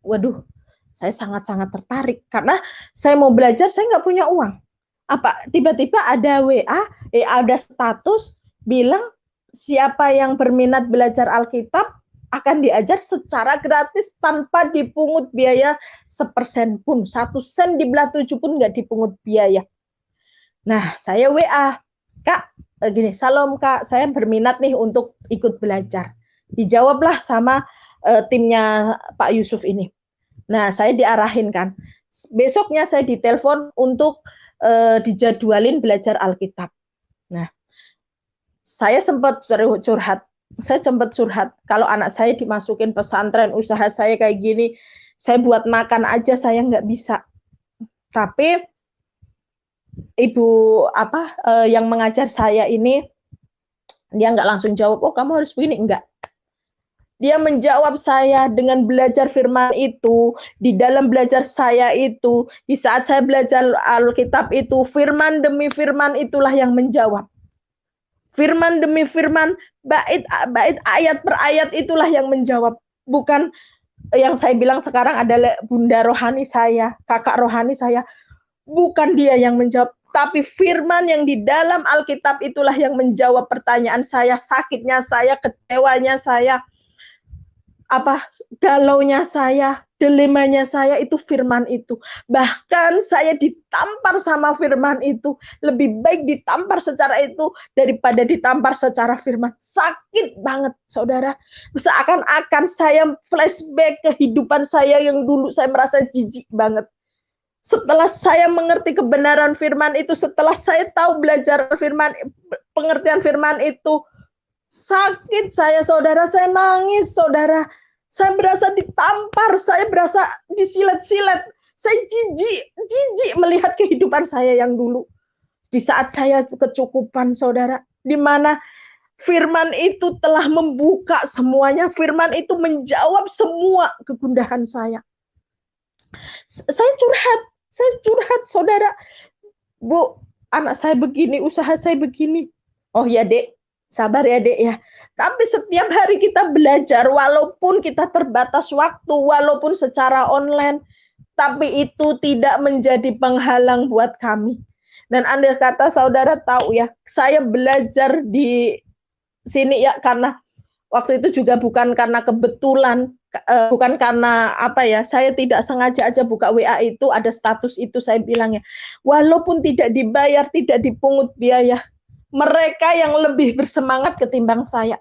Waduh, saya sangat-sangat tertarik karena saya mau belajar, saya nggak punya uang. Tiba-tiba ada WA, ada status bilang siapa yang berminat belajar Alkitab akan diajar secara gratis tanpa dipungut biaya sepersen pun, 1 sen dibelah 7 pun nggak dipungut biaya. Nah, saya WA, Kak, gini, Salam Kak, saya berminat nih untuk ikut belajar. Dijawablah sama timnya Pak Yusuf ini. Nah, saya diarahin kan. Besoknya saya ditelepon untuk dijadwalin belajar Alkitab. Nah, saya sempat curhat. Saya sempat curhat, kalau anak saya dimasukin pesantren, usaha saya kayak gini, saya buat makan aja saya nggak bisa. Tapi ibu yang mengajar saya ini, dia nggak langsung jawab, oh kamu harus begini, enggak. Dia menjawab saya dengan belajar firman itu, di dalam belajar saya itu, di saat saya belajar Alkitab itu, firman demi firman itulah yang menjawab. Firman demi firman, bait ayat per ayat itulah yang menjawab. Bukan yang saya bilang sekarang adalah bunda rohani saya, kakak rohani saya. Bukan dia yang menjawab, tapi firman yang di dalam Alkitab itulah yang menjawab pertanyaan saya, sakitnya saya, kecewanya saya, galaunya saya, dilemanya saya, itu firman itu. Bahkan saya ditampar sama firman itu. Lebih baik ditampar secara itu daripada ditampar secara firman. Sakit banget, saudara. Seakan-akan saya flashback kehidupan saya yang dulu saya merasa jijik banget. Setelah saya mengerti kebenaran firman itu, setelah saya tahu belajar firman, pengertian firman itu, sakit saya, saudara. Saya nangis, saudara. Saya berasa ditampar, saya berasa disilet-silet. Saya jijik melihat kehidupan saya yang dulu. Di saat saya kecukupan, saudara, di mana firman itu telah membuka semuanya. Firman itu menjawab semua kegundahan saya. Saya curhat, saudara. Bu, anak saya begini, usaha saya begini. Oh ya, Dek. Sabar ya, Dek ya. Tapi setiap hari kita belajar, walaupun kita terbatas waktu, walaupun secara online, tapi itu tidak menjadi penghalang buat kami. Dan andai kata saudara tahu ya, saya belajar di sini ya karena waktu itu juga bukan karena kebetulan, bukan karena saya tidak sengaja aja buka WA itu, ada status itu, saya bilang ya, walaupun tidak dibayar, tidak dipungut biaya, mereka yang lebih bersemangat ketimbang saya.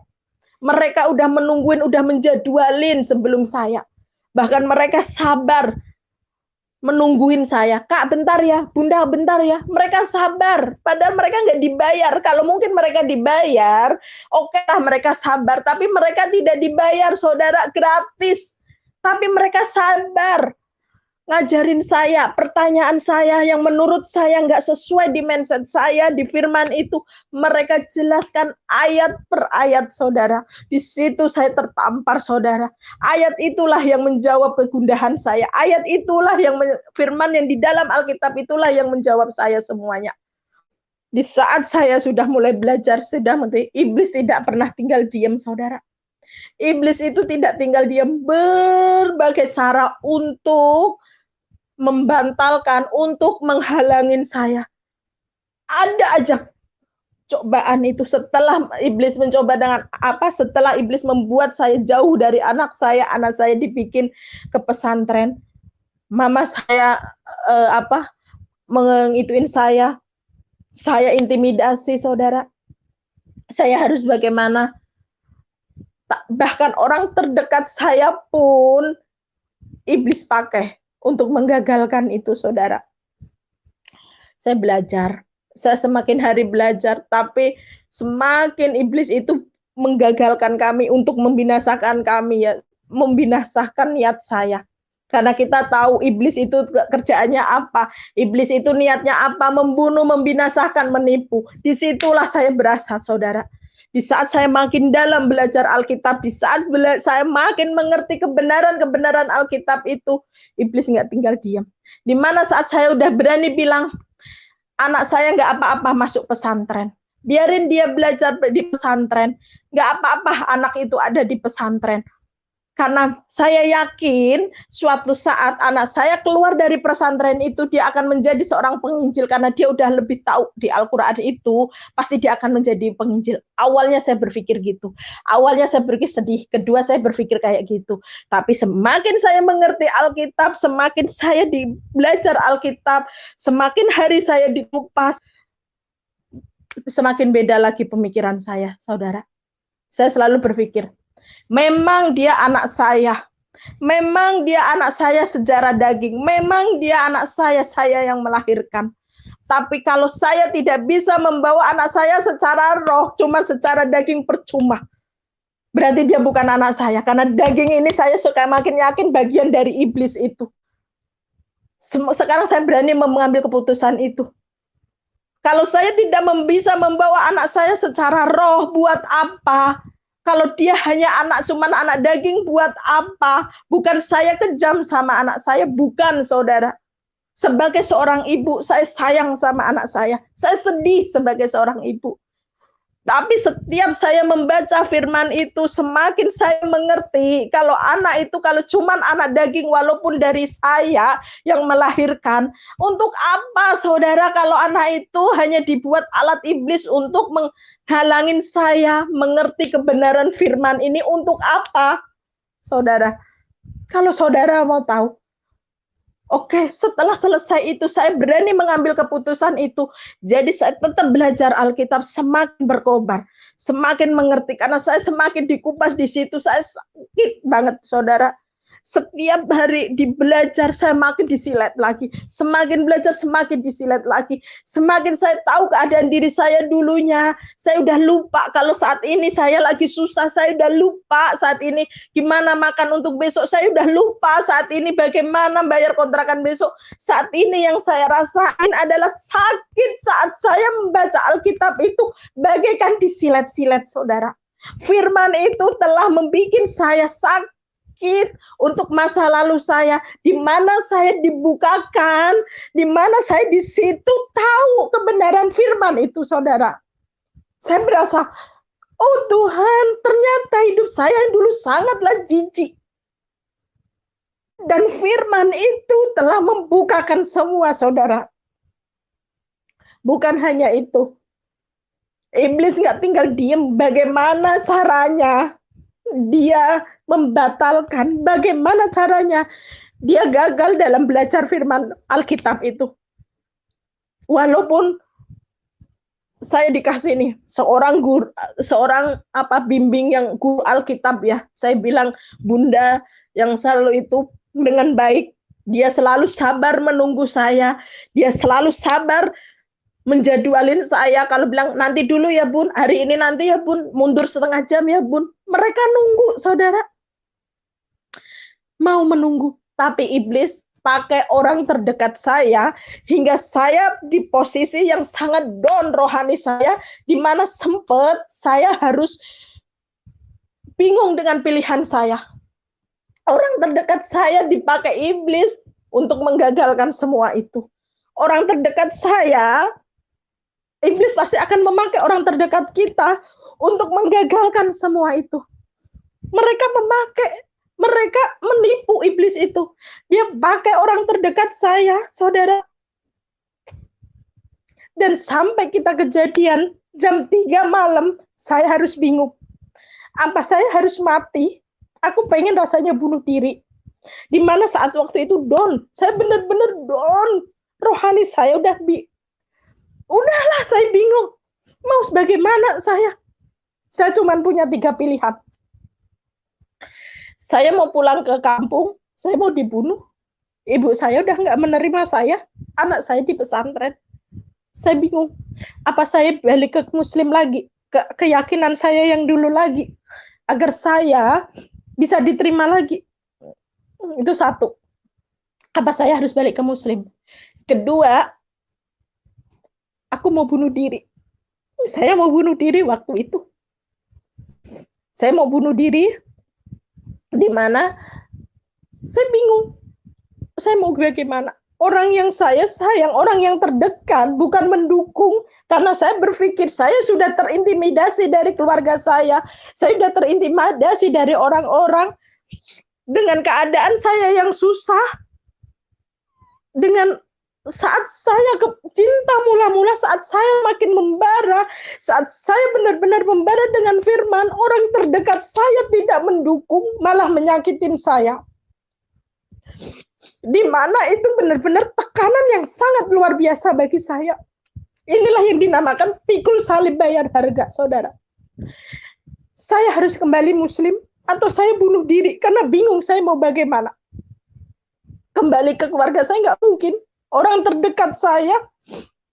Mereka udah menungguin, udah menjadwalin sebelum saya. Bahkan mereka sabar menungguin saya. Kak, bentar ya. Bunda, bentar ya. Mereka sabar. Padahal mereka nggak dibayar. Kalau mungkin mereka dibayar, oke lah mereka sabar. Tapi mereka tidak dibayar, saudara, gratis. Tapi mereka sabar ngajarin saya, pertanyaan saya yang menurut saya nggak sesuai di mindset saya, di firman itu, mereka jelaskan ayat per ayat, saudara. Di situ saya tertampar, saudara. Ayat itulah yang menjawab kegundahan saya. Ayat itulah yang firman yang di dalam Alkitab itulah yang menjawab saya semuanya. Di saat saya sudah mulai belajar, iblis tidak pernah tinggal diam, saudara. Iblis itu tidak tinggal diam, berbagai cara untuk membantalkan, untuk menghalangin saya. Ada aja cobaan itu. Setelah iblis mencoba dengan setelah iblis membuat saya jauh dari anak saya dibikin ke pesantren. Mama saya mengituin saya Saya intimidasi, saudara. Saya harus bagaimana? Bahkan orang terdekat saya pun iblis pakai untuk menggagalkan itu, saudara. Saya belajar. Saya semakin hari belajar, tapi semakin iblis itu menggagalkan kami untuk membinasakan kami, ya, membinasakan niat saya. Karena kita tahu iblis itu kerjaannya apa. Iblis itu niatnya apa? Membunuh, membinasakan, menipu. Disitulah saya berasa, saudara. Di saat saya makin dalam belajar Alkitab, di saat saya makin mengerti kebenaran-kebenaran Alkitab itu, iblis nggak tinggal diam. Di mana saat saya udah berani bilang, anak saya nggak apa-apa masuk pesantren. Biarin dia belajar di pesantren. Nggak apa-apa anak itu ada di pesantren. Karena saya yakin suatu saat anak saya keluar dari pesantren itu, dia akan menjadi seorang penginjil. Karena dia udah lebih tahu di Al-Quran itu, pasti dia akan menjadi penginjil. Awalnya saya berpikir gitu. Awalnya saya berpikir sedih. Kedua saya berpikir kayak gitu. Tapi semakin saya mengerti Alkitab, semakin saya belajar Alkitab, semakin hari saya dikupas, semakin beda lagi pemikiran saya, saudara. Saya selalu berpikir, memang dia anak saya. Memang dia anak saya secara daging. Memang dia anak saya yang melahirkan. Tapi kalau saya tidak bisa membawa anak saya secara roh, cuma secara daging percuma. Berarti dia bukan anak saya. Karena daging ini saya suka makin yakin bagian dari iblis itu. Sekarang saya berani mengambil keputusan itu. Kalau saya tidak bisa membawa anak saya secara roh, buat apa? Kalau dia hanya cuman anak daging, buat apa? Bukan saya kejam sama anak saya, bukan, saudara. Sebagai seorang ibu, saya sayang sama anak saya. Saya sedih sebagai seorang ibu. Tapi setiap saya membaca firman itu, semakin saya mengerti kalau anak itu, kalau cuman anak daging, walaupun dari saya yang melahirkan, untuk apa, saudara, kalau anak itu hanya dibuat alat iblis untuk menghalangin saya mengerti kebenaran firman ini, untuk apa, saudara? Kalau saudara mau tahu, oke, setelah selesai itu, saya berani mengambil keputusan itu. Jadi saya tetap belajar Alkitab, semakin berkobar, semakin mengerti. Karena saya semakin dikupas di situ, saya sakit banget, saudara. Setiap hari belajar, saya makin disilet lagi. Semakin belajar, semakin disilet lagi. Semakin saya tahu keadaan diri saya dulunya, saya udah lupa kalau saat ini saya lagi susah. Saya udah lupa saat ini gimana makan untuk besok. Saya udah lupa saat ini bagaimana bayar kontrakan besok. Saat ini yang saya rasain adalah sakit saat saya membaca Alkitab itu bagaikan disilet-silet, saudara. Firman itu telah membuat saya sakit untuk masa lalu saya, di mana saya dibukakan, di mana saya di situ tahu kebenaran firman itu, saudara. Saya berasa, oh Tuhan, ternyata hidup saya yang dulu sangatlah jijik. Dan firman itu telah membukakan semua, saudara. Bukan hanya itu. Iblis nggak tinggal diem. Bagaimana caranya dia membatalkan, bagaimana caranya dia gagal dalam belajar firman Alkitab itu. Walaupun saya dikasih nih seorang guru, bimbing yang guru Alkitab, ya. Saya bilang bunda yang selalu itu dengan baik, dia selalu sabar menunggu saya, dia selalu sabar menjadwalin saya. Kalau bilang nanti dulu ya bun, hari ini nanti ya bun, mundur setengah jam ya bun. Mereka nunggu, saudara. Mau menunggu. Tapi iblis pakai orang terdekat saya, hingga saya di posisi yang sangat down rohani saya, di mana sempat saya harus bingung dengan pilihan saya. Orang terdekat saya dipakai iblis untuk menggagalkan semua itu. Orang terdekat saya, iblis pasti akan memakai orang terdekat kita untuk menggagalkan semua itu. Mereka menipu iblis itu. Dia pakai orang terdekat saya, saudara. Dan sampai kita kejadian jam 3 malam, saya harus bingung. Apa saya harus mati? Aku pengen rasanya bunuh diri. Di mana saat waktu itu down. Saya benar-benar down. Rohani saya udah Udahlah, saya bingung. Mau bagaimana saya? Saya cuma punya 3 pilihan. Saya mau pulang ke kampung, saya mau dibunuh. Ibu saya udah nggak menerima saya, anak saya di pesantren. Saya bingung, apa saya balik ke Muslim lagi, ke keyakinan saya yang dulu lagi, agar saya bisa diterima lagi. Itu satu. Apa saya harus balik ke Muslim? Kedua, aku mau bunuh diri. Saya mau bunuh diri waktu itu. Saya mau bunuh diri, di mana saya bingung. Saya mau bagaimana? Orang yang saya sayang, orang yang terdekat, bukan mendukung, karena saya berpikir saya sudah terintimidasi dari keluarga saya sudah terintimidasi dari orang-orang dengan keadaan saya yang susah, dengan saat saya cinta mula-mula, saat saya makin membara, saat saya benar-benar membara dengan firman, orang terdekat saya tidak mendukung, malah menyakitin saya. Di mana itu benar-benar tekanan yang sangat luar biasa bagi saya. Inilah yang dinamakan pikul salib bayar harga, saudara. Saya harus kembali Muslim atau saya bunuh diri karena bingung saya mau bagaimana. Kembali ke keluarga saya nggak mungkin. Orang terdekat saya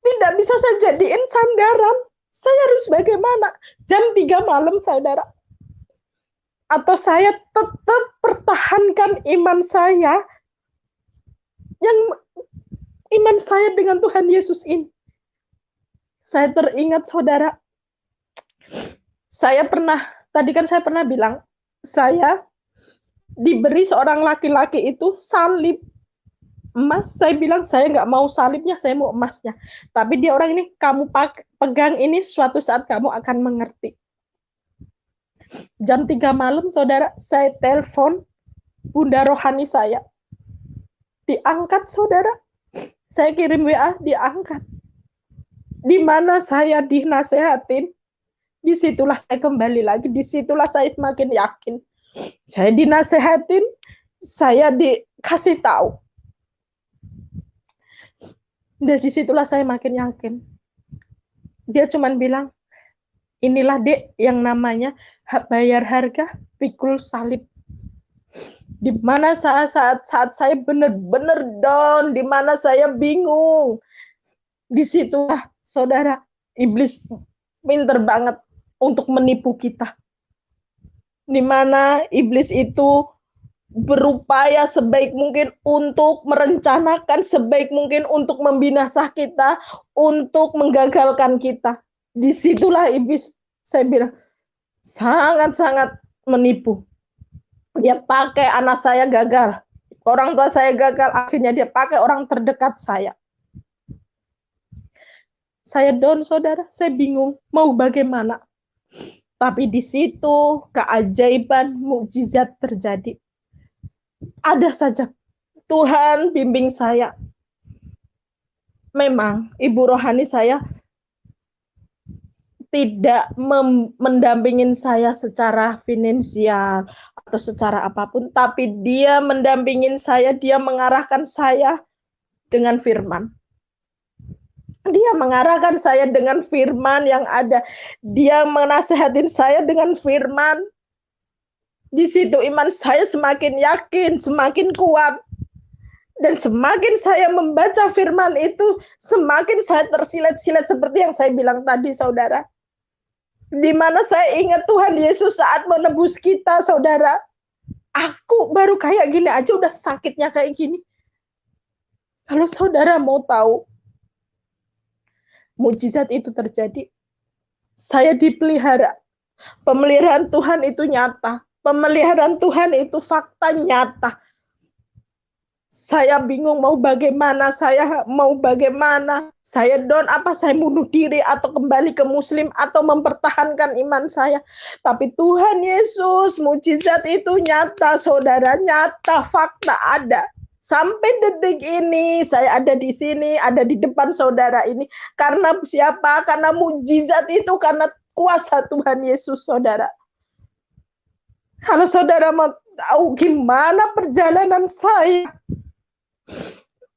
tidak bisa saya jadiin sandaran. Saya harus bagaimana? Jam 3 malam, saudara. Atau saya tetap pertahankan iman saya, yang iman saya dengan Tuhan Yesus ini. Saya teringat, saudara, tadi kan saya pernah bilang, saya diberi seorang laki-laki itu salib emas. Saya bilang saya nggak mau salibnya, saya mau emasnya. Tapi dia orang ini, kamu pegang ini, suatu saat kamu akan mengerti. Jam 3 malam, saudara, saya telepon bunda rohani saya. Diangkat, saudara. Saya kirim WA, diangkat. Di mana saya dinasehatin, disitulah saya kembali lagi, disitulah saya makin yakin. Saya dinasehatin, saya dikasih tahu. Dan disitulah saya makin yakin. Dia cuma bilang, inilah Dek yang namanya bayar harga pikul salib. Di mana saat saya benar-benar down, di mana saya bingung, disitulah, saudara, iblis pinter banget untuk menipu kita. Di mana iblis itu berupaya sebaik mungkin untuk merencanakan, sebaik mungkin untuk membinasa kita, untuk menggagalkan kita. Disitulah iblis, saya bilang, sangat-sangat menipu. Dia pakai anak saya gagal, orang tua saya gagal, akhirnya dia pakai orang terdekat saya. Saya down, saudara, saya bingung mau bagaimana. Tapi di situ keajaiban, mukjizat terjadi. Ada saja Tuhan bimbing saya. Memang ibu rohani saya tidak mendampingin saya secara finansial atau secara apapun, tapi dia mendampingin saya, dia mengarahkan saya dengan firman. Dia mengarahkan saya dengan firman yang ada. Dia menasehatin saya dengan firman. Di situ iman saya semakin yakin, semakin kuat. Dan semakin saya membaca firman itu, semakin saya tersilet-silet seperti yang saya bilang tadi, saudara. Di mana saya ingat Tuhan Yesus saat menebus kita, saudara. Aku baru kayak gini aja udah sakitnya kayak gini. Kalau saudara mau tahu, mukjizat itu terjadi. Saya dipelihara. Pemeliharaan Tuhan itu nyata. Pemeliharaan Tuhan itu fakta nyata. Saya bingung mau bagaimana, saya down, apa saya bunuh diri atau kembali ke Muslim atau mempertahankan iman saya. Tapi Tuhan Yesus, mukjizat itu nyata, saudara, nyata, fakta ada. Sampai detik ini saya ada di sini, ada di depan saudara ini. Karena siapa? Karena mukjizat itu, karena kuasa Tuhan Yesus, saudara. Kalau saudara mau tahu gimana perjalanan saya,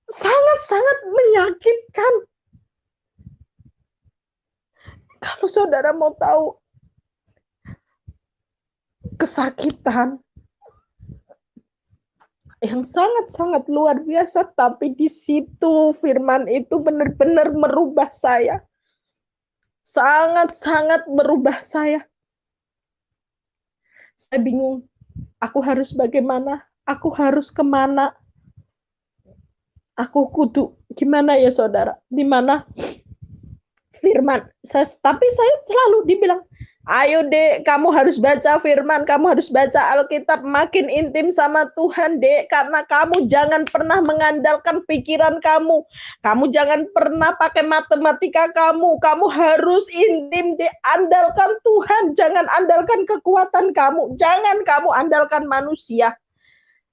sangat-sangat menyakitkan. Kalau saudara mau tahu kesakitan yang sangat-sangat luar biasa, tapi di situ firman itu benar-benar merubah saya. Sangat-sangat merubah saya. Saya bingung, aku harus bagaimana? Aku harus kemana? Aku kudu gimana ya saudara? Di mana firman? Tapi saya selalu dibilang, ayo dek, kamu harus baca firman, kamu harus baca Alkitab, makin intim sama Tuhan dek, karena kamu jangan pernah mengandalkan pikiran kamu, kamu jangan pernah pakai matematika kamu harus intim dek, andalkan Tuhan, jangan andalkan kekuatan kamu, jangan kamu andalkan manusia.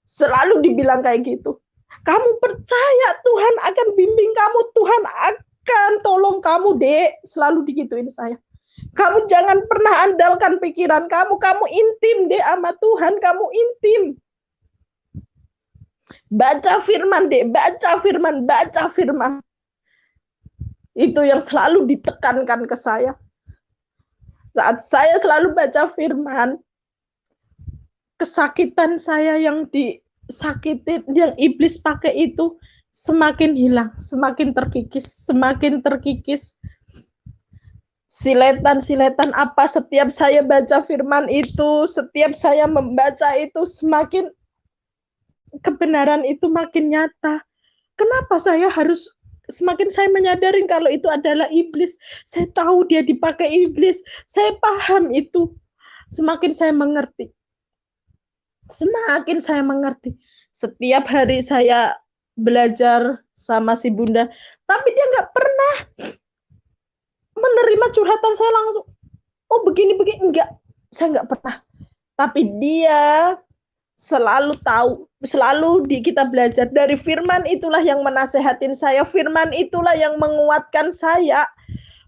Selalu dibilang kayak gitu. Kamu percaya Tuhan akan bimbing kamu, Tuhan akan tolong kamu dek, selalu digituin saya. Kamu jangan pernah andalkan pikiran kamu intim deh sama Tuhan, kamu intim. Baca firman deh, baca firman. Itu yang selalu ditekankan ke saya. Saat saya selalu baca firman, kesakitan saya yang disakitin, yang iblis pakai itu semakin hilang, semakin terkikis. Siletan apa, setiap saya baca firman itu, setiap saya membaca itu, semakin kebenaran itu makin nyata. Kenapa saya harus, semakin saya menyadari kalau itu adalah iblis, saya tahu dia dipakai iblis, saya paham itu, semakin saya mengerti. Setiap hari saya belajar sama si Bunda, tapi dia nggak pernah menerima curhatan saya langsung, oh begini, enggak, saya nggak pernah. Tapi dia selalu tahu, kita belajar dari firman itulah yang menasehatin saya, firman itulah yang menguatkan saya,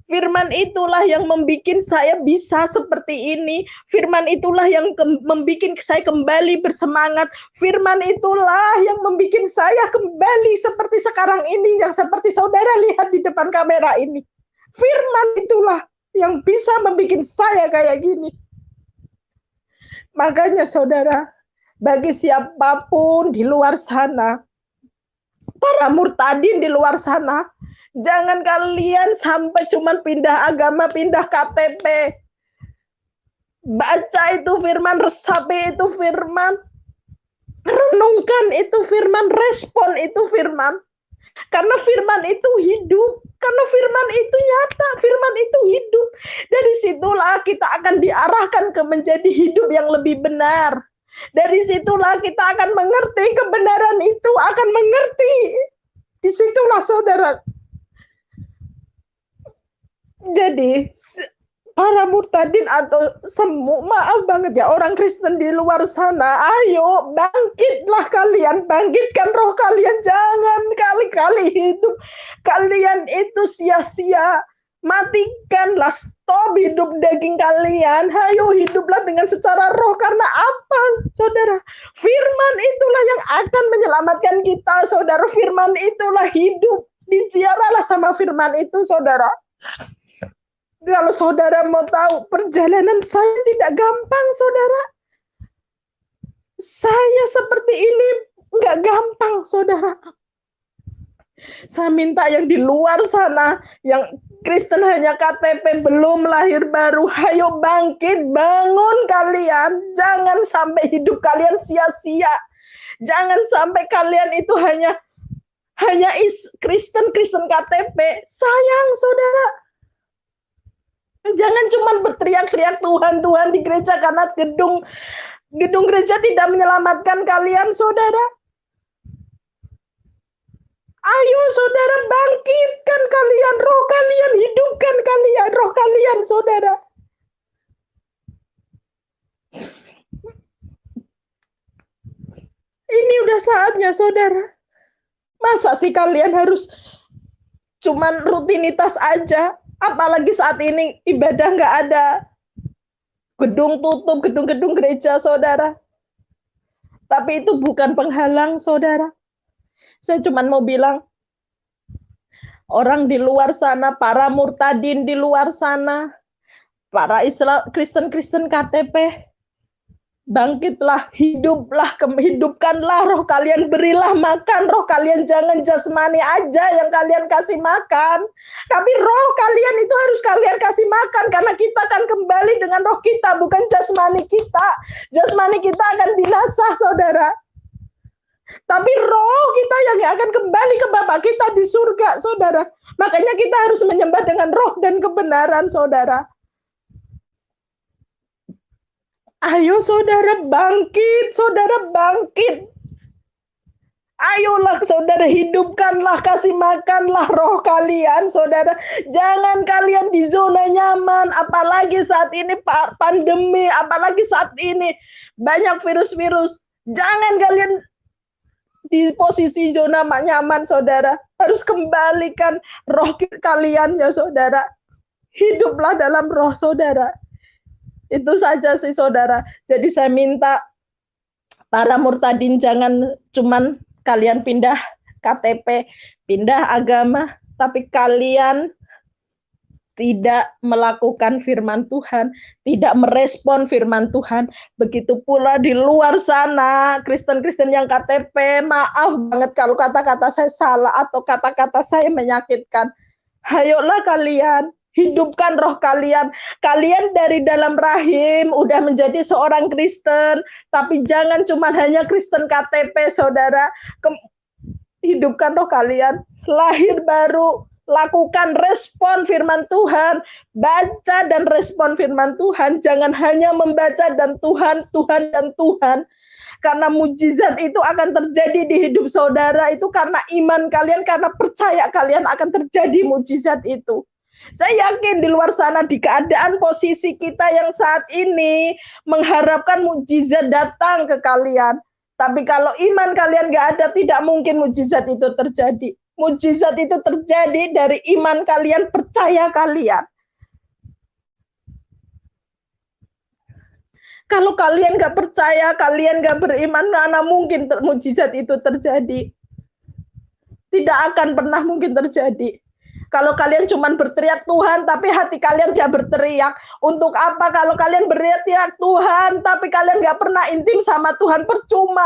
firman itulah yang membuat saya bisa seperti ini, firman itulah yang membuat saya kembali bersemangat, firman itulah yang membuat saya kembali seperti sekarang ini, yang seperti saudara lihat di depan kamera ini. Firman itulah yang bisa membuat saya kayak gini. Makanya saudara, bagi siapapun di luar sana, para murtadin di luar sana, jangan kalian sampai cuma pindah agama, pindah KTP. Baca itu firman, resapi itu firman, renungkan itu firman, respon itu firman. Karena firman itu hidup, karena firman itu nyata, firman itu hidup. Dari situlah kita akan diarahkan ke menjadi hidup yang lebih benar. Dari situlah kita akan mengerti kebenaran itu, akan mengerti. Disitulah saudara. Jadi para murtadin atau semua, maaf banget ya, orang Kristen di luar sana, ayo bangkitlah kalian, bangkitkan roh kalian, jangan kali-kali hidup kalian itu sia-sia, matikanlah, stop hidup daging kalian, ayo hiduplah dengan secara roh. Karena apa saudara? Firman itulah yang akan menyelamatkan kita saudara, firman itulah hidup, diziarahlah sama firman itu saudara. Kalau saudara mau tahu, perjalanan saya tidak gampang, saudara. Saya seperti ini nggak gampang, saudara. Saya minta yang di luar sana, yang Kristen hanya KTP, belum lahir baru, ayo bangkit, bangun kalian. Jangan sampai hidup kalian sia-sia. Jangan sampai kalian itu hanya Kristen KTP. Sayang, saudara. Jangan cuma berteriak-teriak Tuhan di gereja, karena gedung gereja tidak menyelamatkan kalian, saudara. Ayo saudara, bangkitkan kalian, roh kalian, hidupkan kalian, roh kalian, saudara. Ini udah saatnya, saudara. Masa sih kalian harus cuman rutinitas aja? Apalagi saat ini ibadah nggak ada, gedung tutup, gedung-gedung gereja, saudara. Tapi itu bukan penghalang, saudara. Saya cuma mau bilang, orang di luar sana, para murtadin di luar sana, para Islam, Kristen KTP, bangkitlah, hidupkanlah roh kalian, berilah makan roh kalian, jangan jasmani aja yang kalian kasih makan, tapi roh kalian itu harus kalian kasih makan, karena kita akan kembali dengan roh kita, bukan jasmani kita. Jasmani kita akan binasa, saudara, tapi roh kita yang akan kembali ke Bapa kita di surga, saudara. Makanya kita harus menyembah dengan roh dan kebenaran, saudara. Ayo saudara bangkit, saudara bangkit. Ayolah saudara, hidupkanlah, kasih makanlah roh kalian, saudara. Jangan kalian di zona nyaman, apalagi saat ini pandemi, apalagi saat ini banyak virus-virus. Jangan kalian di posisi zona nyaman, saudara. Harus kembalikan roh kalian ya, saudara. Hiduplah dalam roh, saudara. Itu saja sih, saudara. Jadi saya minta para murtadin, jangan cuman kalian pindah KTP, pindah agama, tapi kalian tidak melakukan firman Tuhan, tidak merespon firman Tuhan. Begitu pula di luar sana, Kristen-Kristen yang KTP, maaf banget kalau kata-kata saya salah atau kata-kata saya menyakitkan. Ayolah kalian, hidupkan roh kalian. Kalian dari dalam rahim udah menjadi seorang Kristen, tapi jangan cuma hanya Kristen KTP, saudara. Hidupkan roh kalian, lahir baru, lakukan respon firman Tuhan, baca dan respon firman Tuhan. Jangan hanya membaca dan Tuhan, Tuhan dan Tuhan. Karena mujizat itu akan terjadi di hidup saudara, itu karena iman kalian, karena percaya kalian akan terjadi mujizat itu. Saya yakin di luar sana, di keadaan posisi kita yang saat ini, mengharapkan mujizat datang ke kalian. Tapi kalau iman kalian nggak ada, tidak mungkin mujizat itu terjadi. Mujizat itu terjadi dari iman kalian, percaya kalian. Kalau kalian nggak percaya, kalian nggak beriman, mana mungkin mujizat itu terjadi. Tidak akan pernah mungkin terjadi. Kalau kalian cuma berteriak Tuhan, tapi hati kalian tidak berteriak. Untuk apa kalau kalian berteriak Tuhan, tapi kalian nggak pernah intim sama Tuhan? Percuma.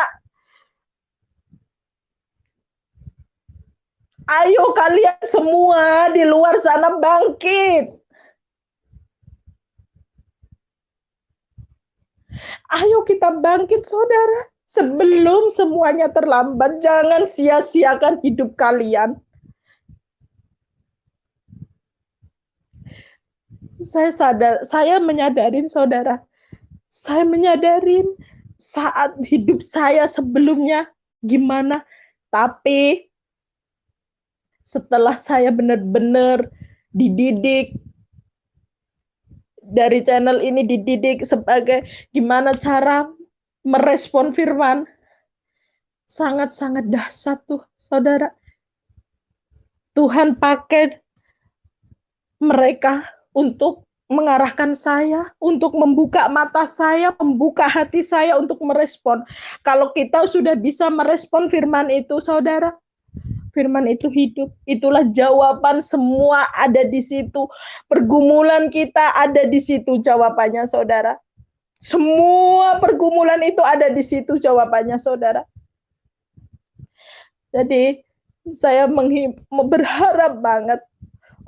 Ayo kalian semua di luar sana bangkit. Ayo kita bangkit, saudara. Sebelum semuanya terlambat, jangan sia-siakan hidup kalian. Saya menyadarin, saudara, saya menyadarin saat hidup saya sebelumnya gimana, tapi setelah saya benar-benar dididik dari channel ini, dididik sebagai gimana cara merespon firman, sangat-sangat dahsyat tuh, saudara. Tuhan pakai mereka untuk mengarahkan saya, untuk membuka mata saya, membuka hati saya untuk merespon. Kalau kita sudah bisa merespon firman itu, saudara, firman itu hidup. Itulah jawaban, semua ada di situ. Pergumulan kita ada di situ jawabannya, saudara. Semua pergumulan itu ada di situ jawabannya, saudara. Jadi saya berharap banget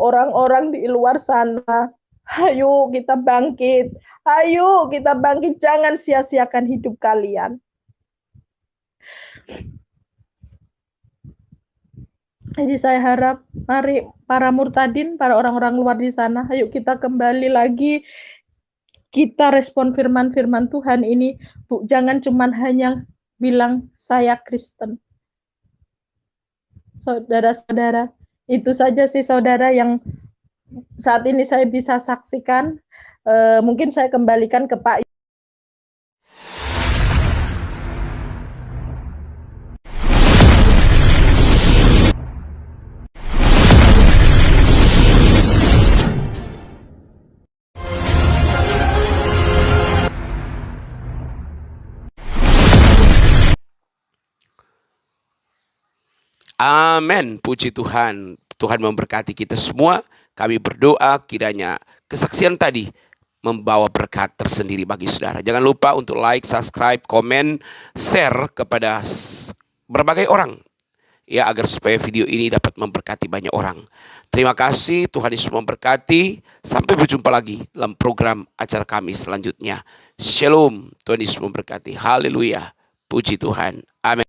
orang-orang di luar sana, ayo kita bangkit, ayo kita bangkit, jangan sia-siakan hidup kalian. Jadi saya harap, mari para murtadin, para orang-orang luar di sana, ayo kita kembali lagi, kita respon firman-firman Tuhan ini, Bu, jangan cuma hanya bilang saya Kristen. Saudara-saudara, itu saja sih, saudara, yang saat ini saya bisa saksikan. Mungkin saya kembalikan ke Pak. Amin, puji Tuhan. Tuhan memberkati kita semua. Kami berdoa kiranya kesaksian tadi membawa berkat tersendiri bagi saudara. Jangan lupa untuk like, subscribe, komen, share kepada berbagai orang, ya, agar supaya video ini dapat memberkati banyak orang. Terima kasih, Tuhan Yesus memberkati. Sampai berjumpa lagi dalam program acara kami selanjutnya. Shalom, Tuhan Yesus memberkati. Haleluya, puji Tuhan. Amin.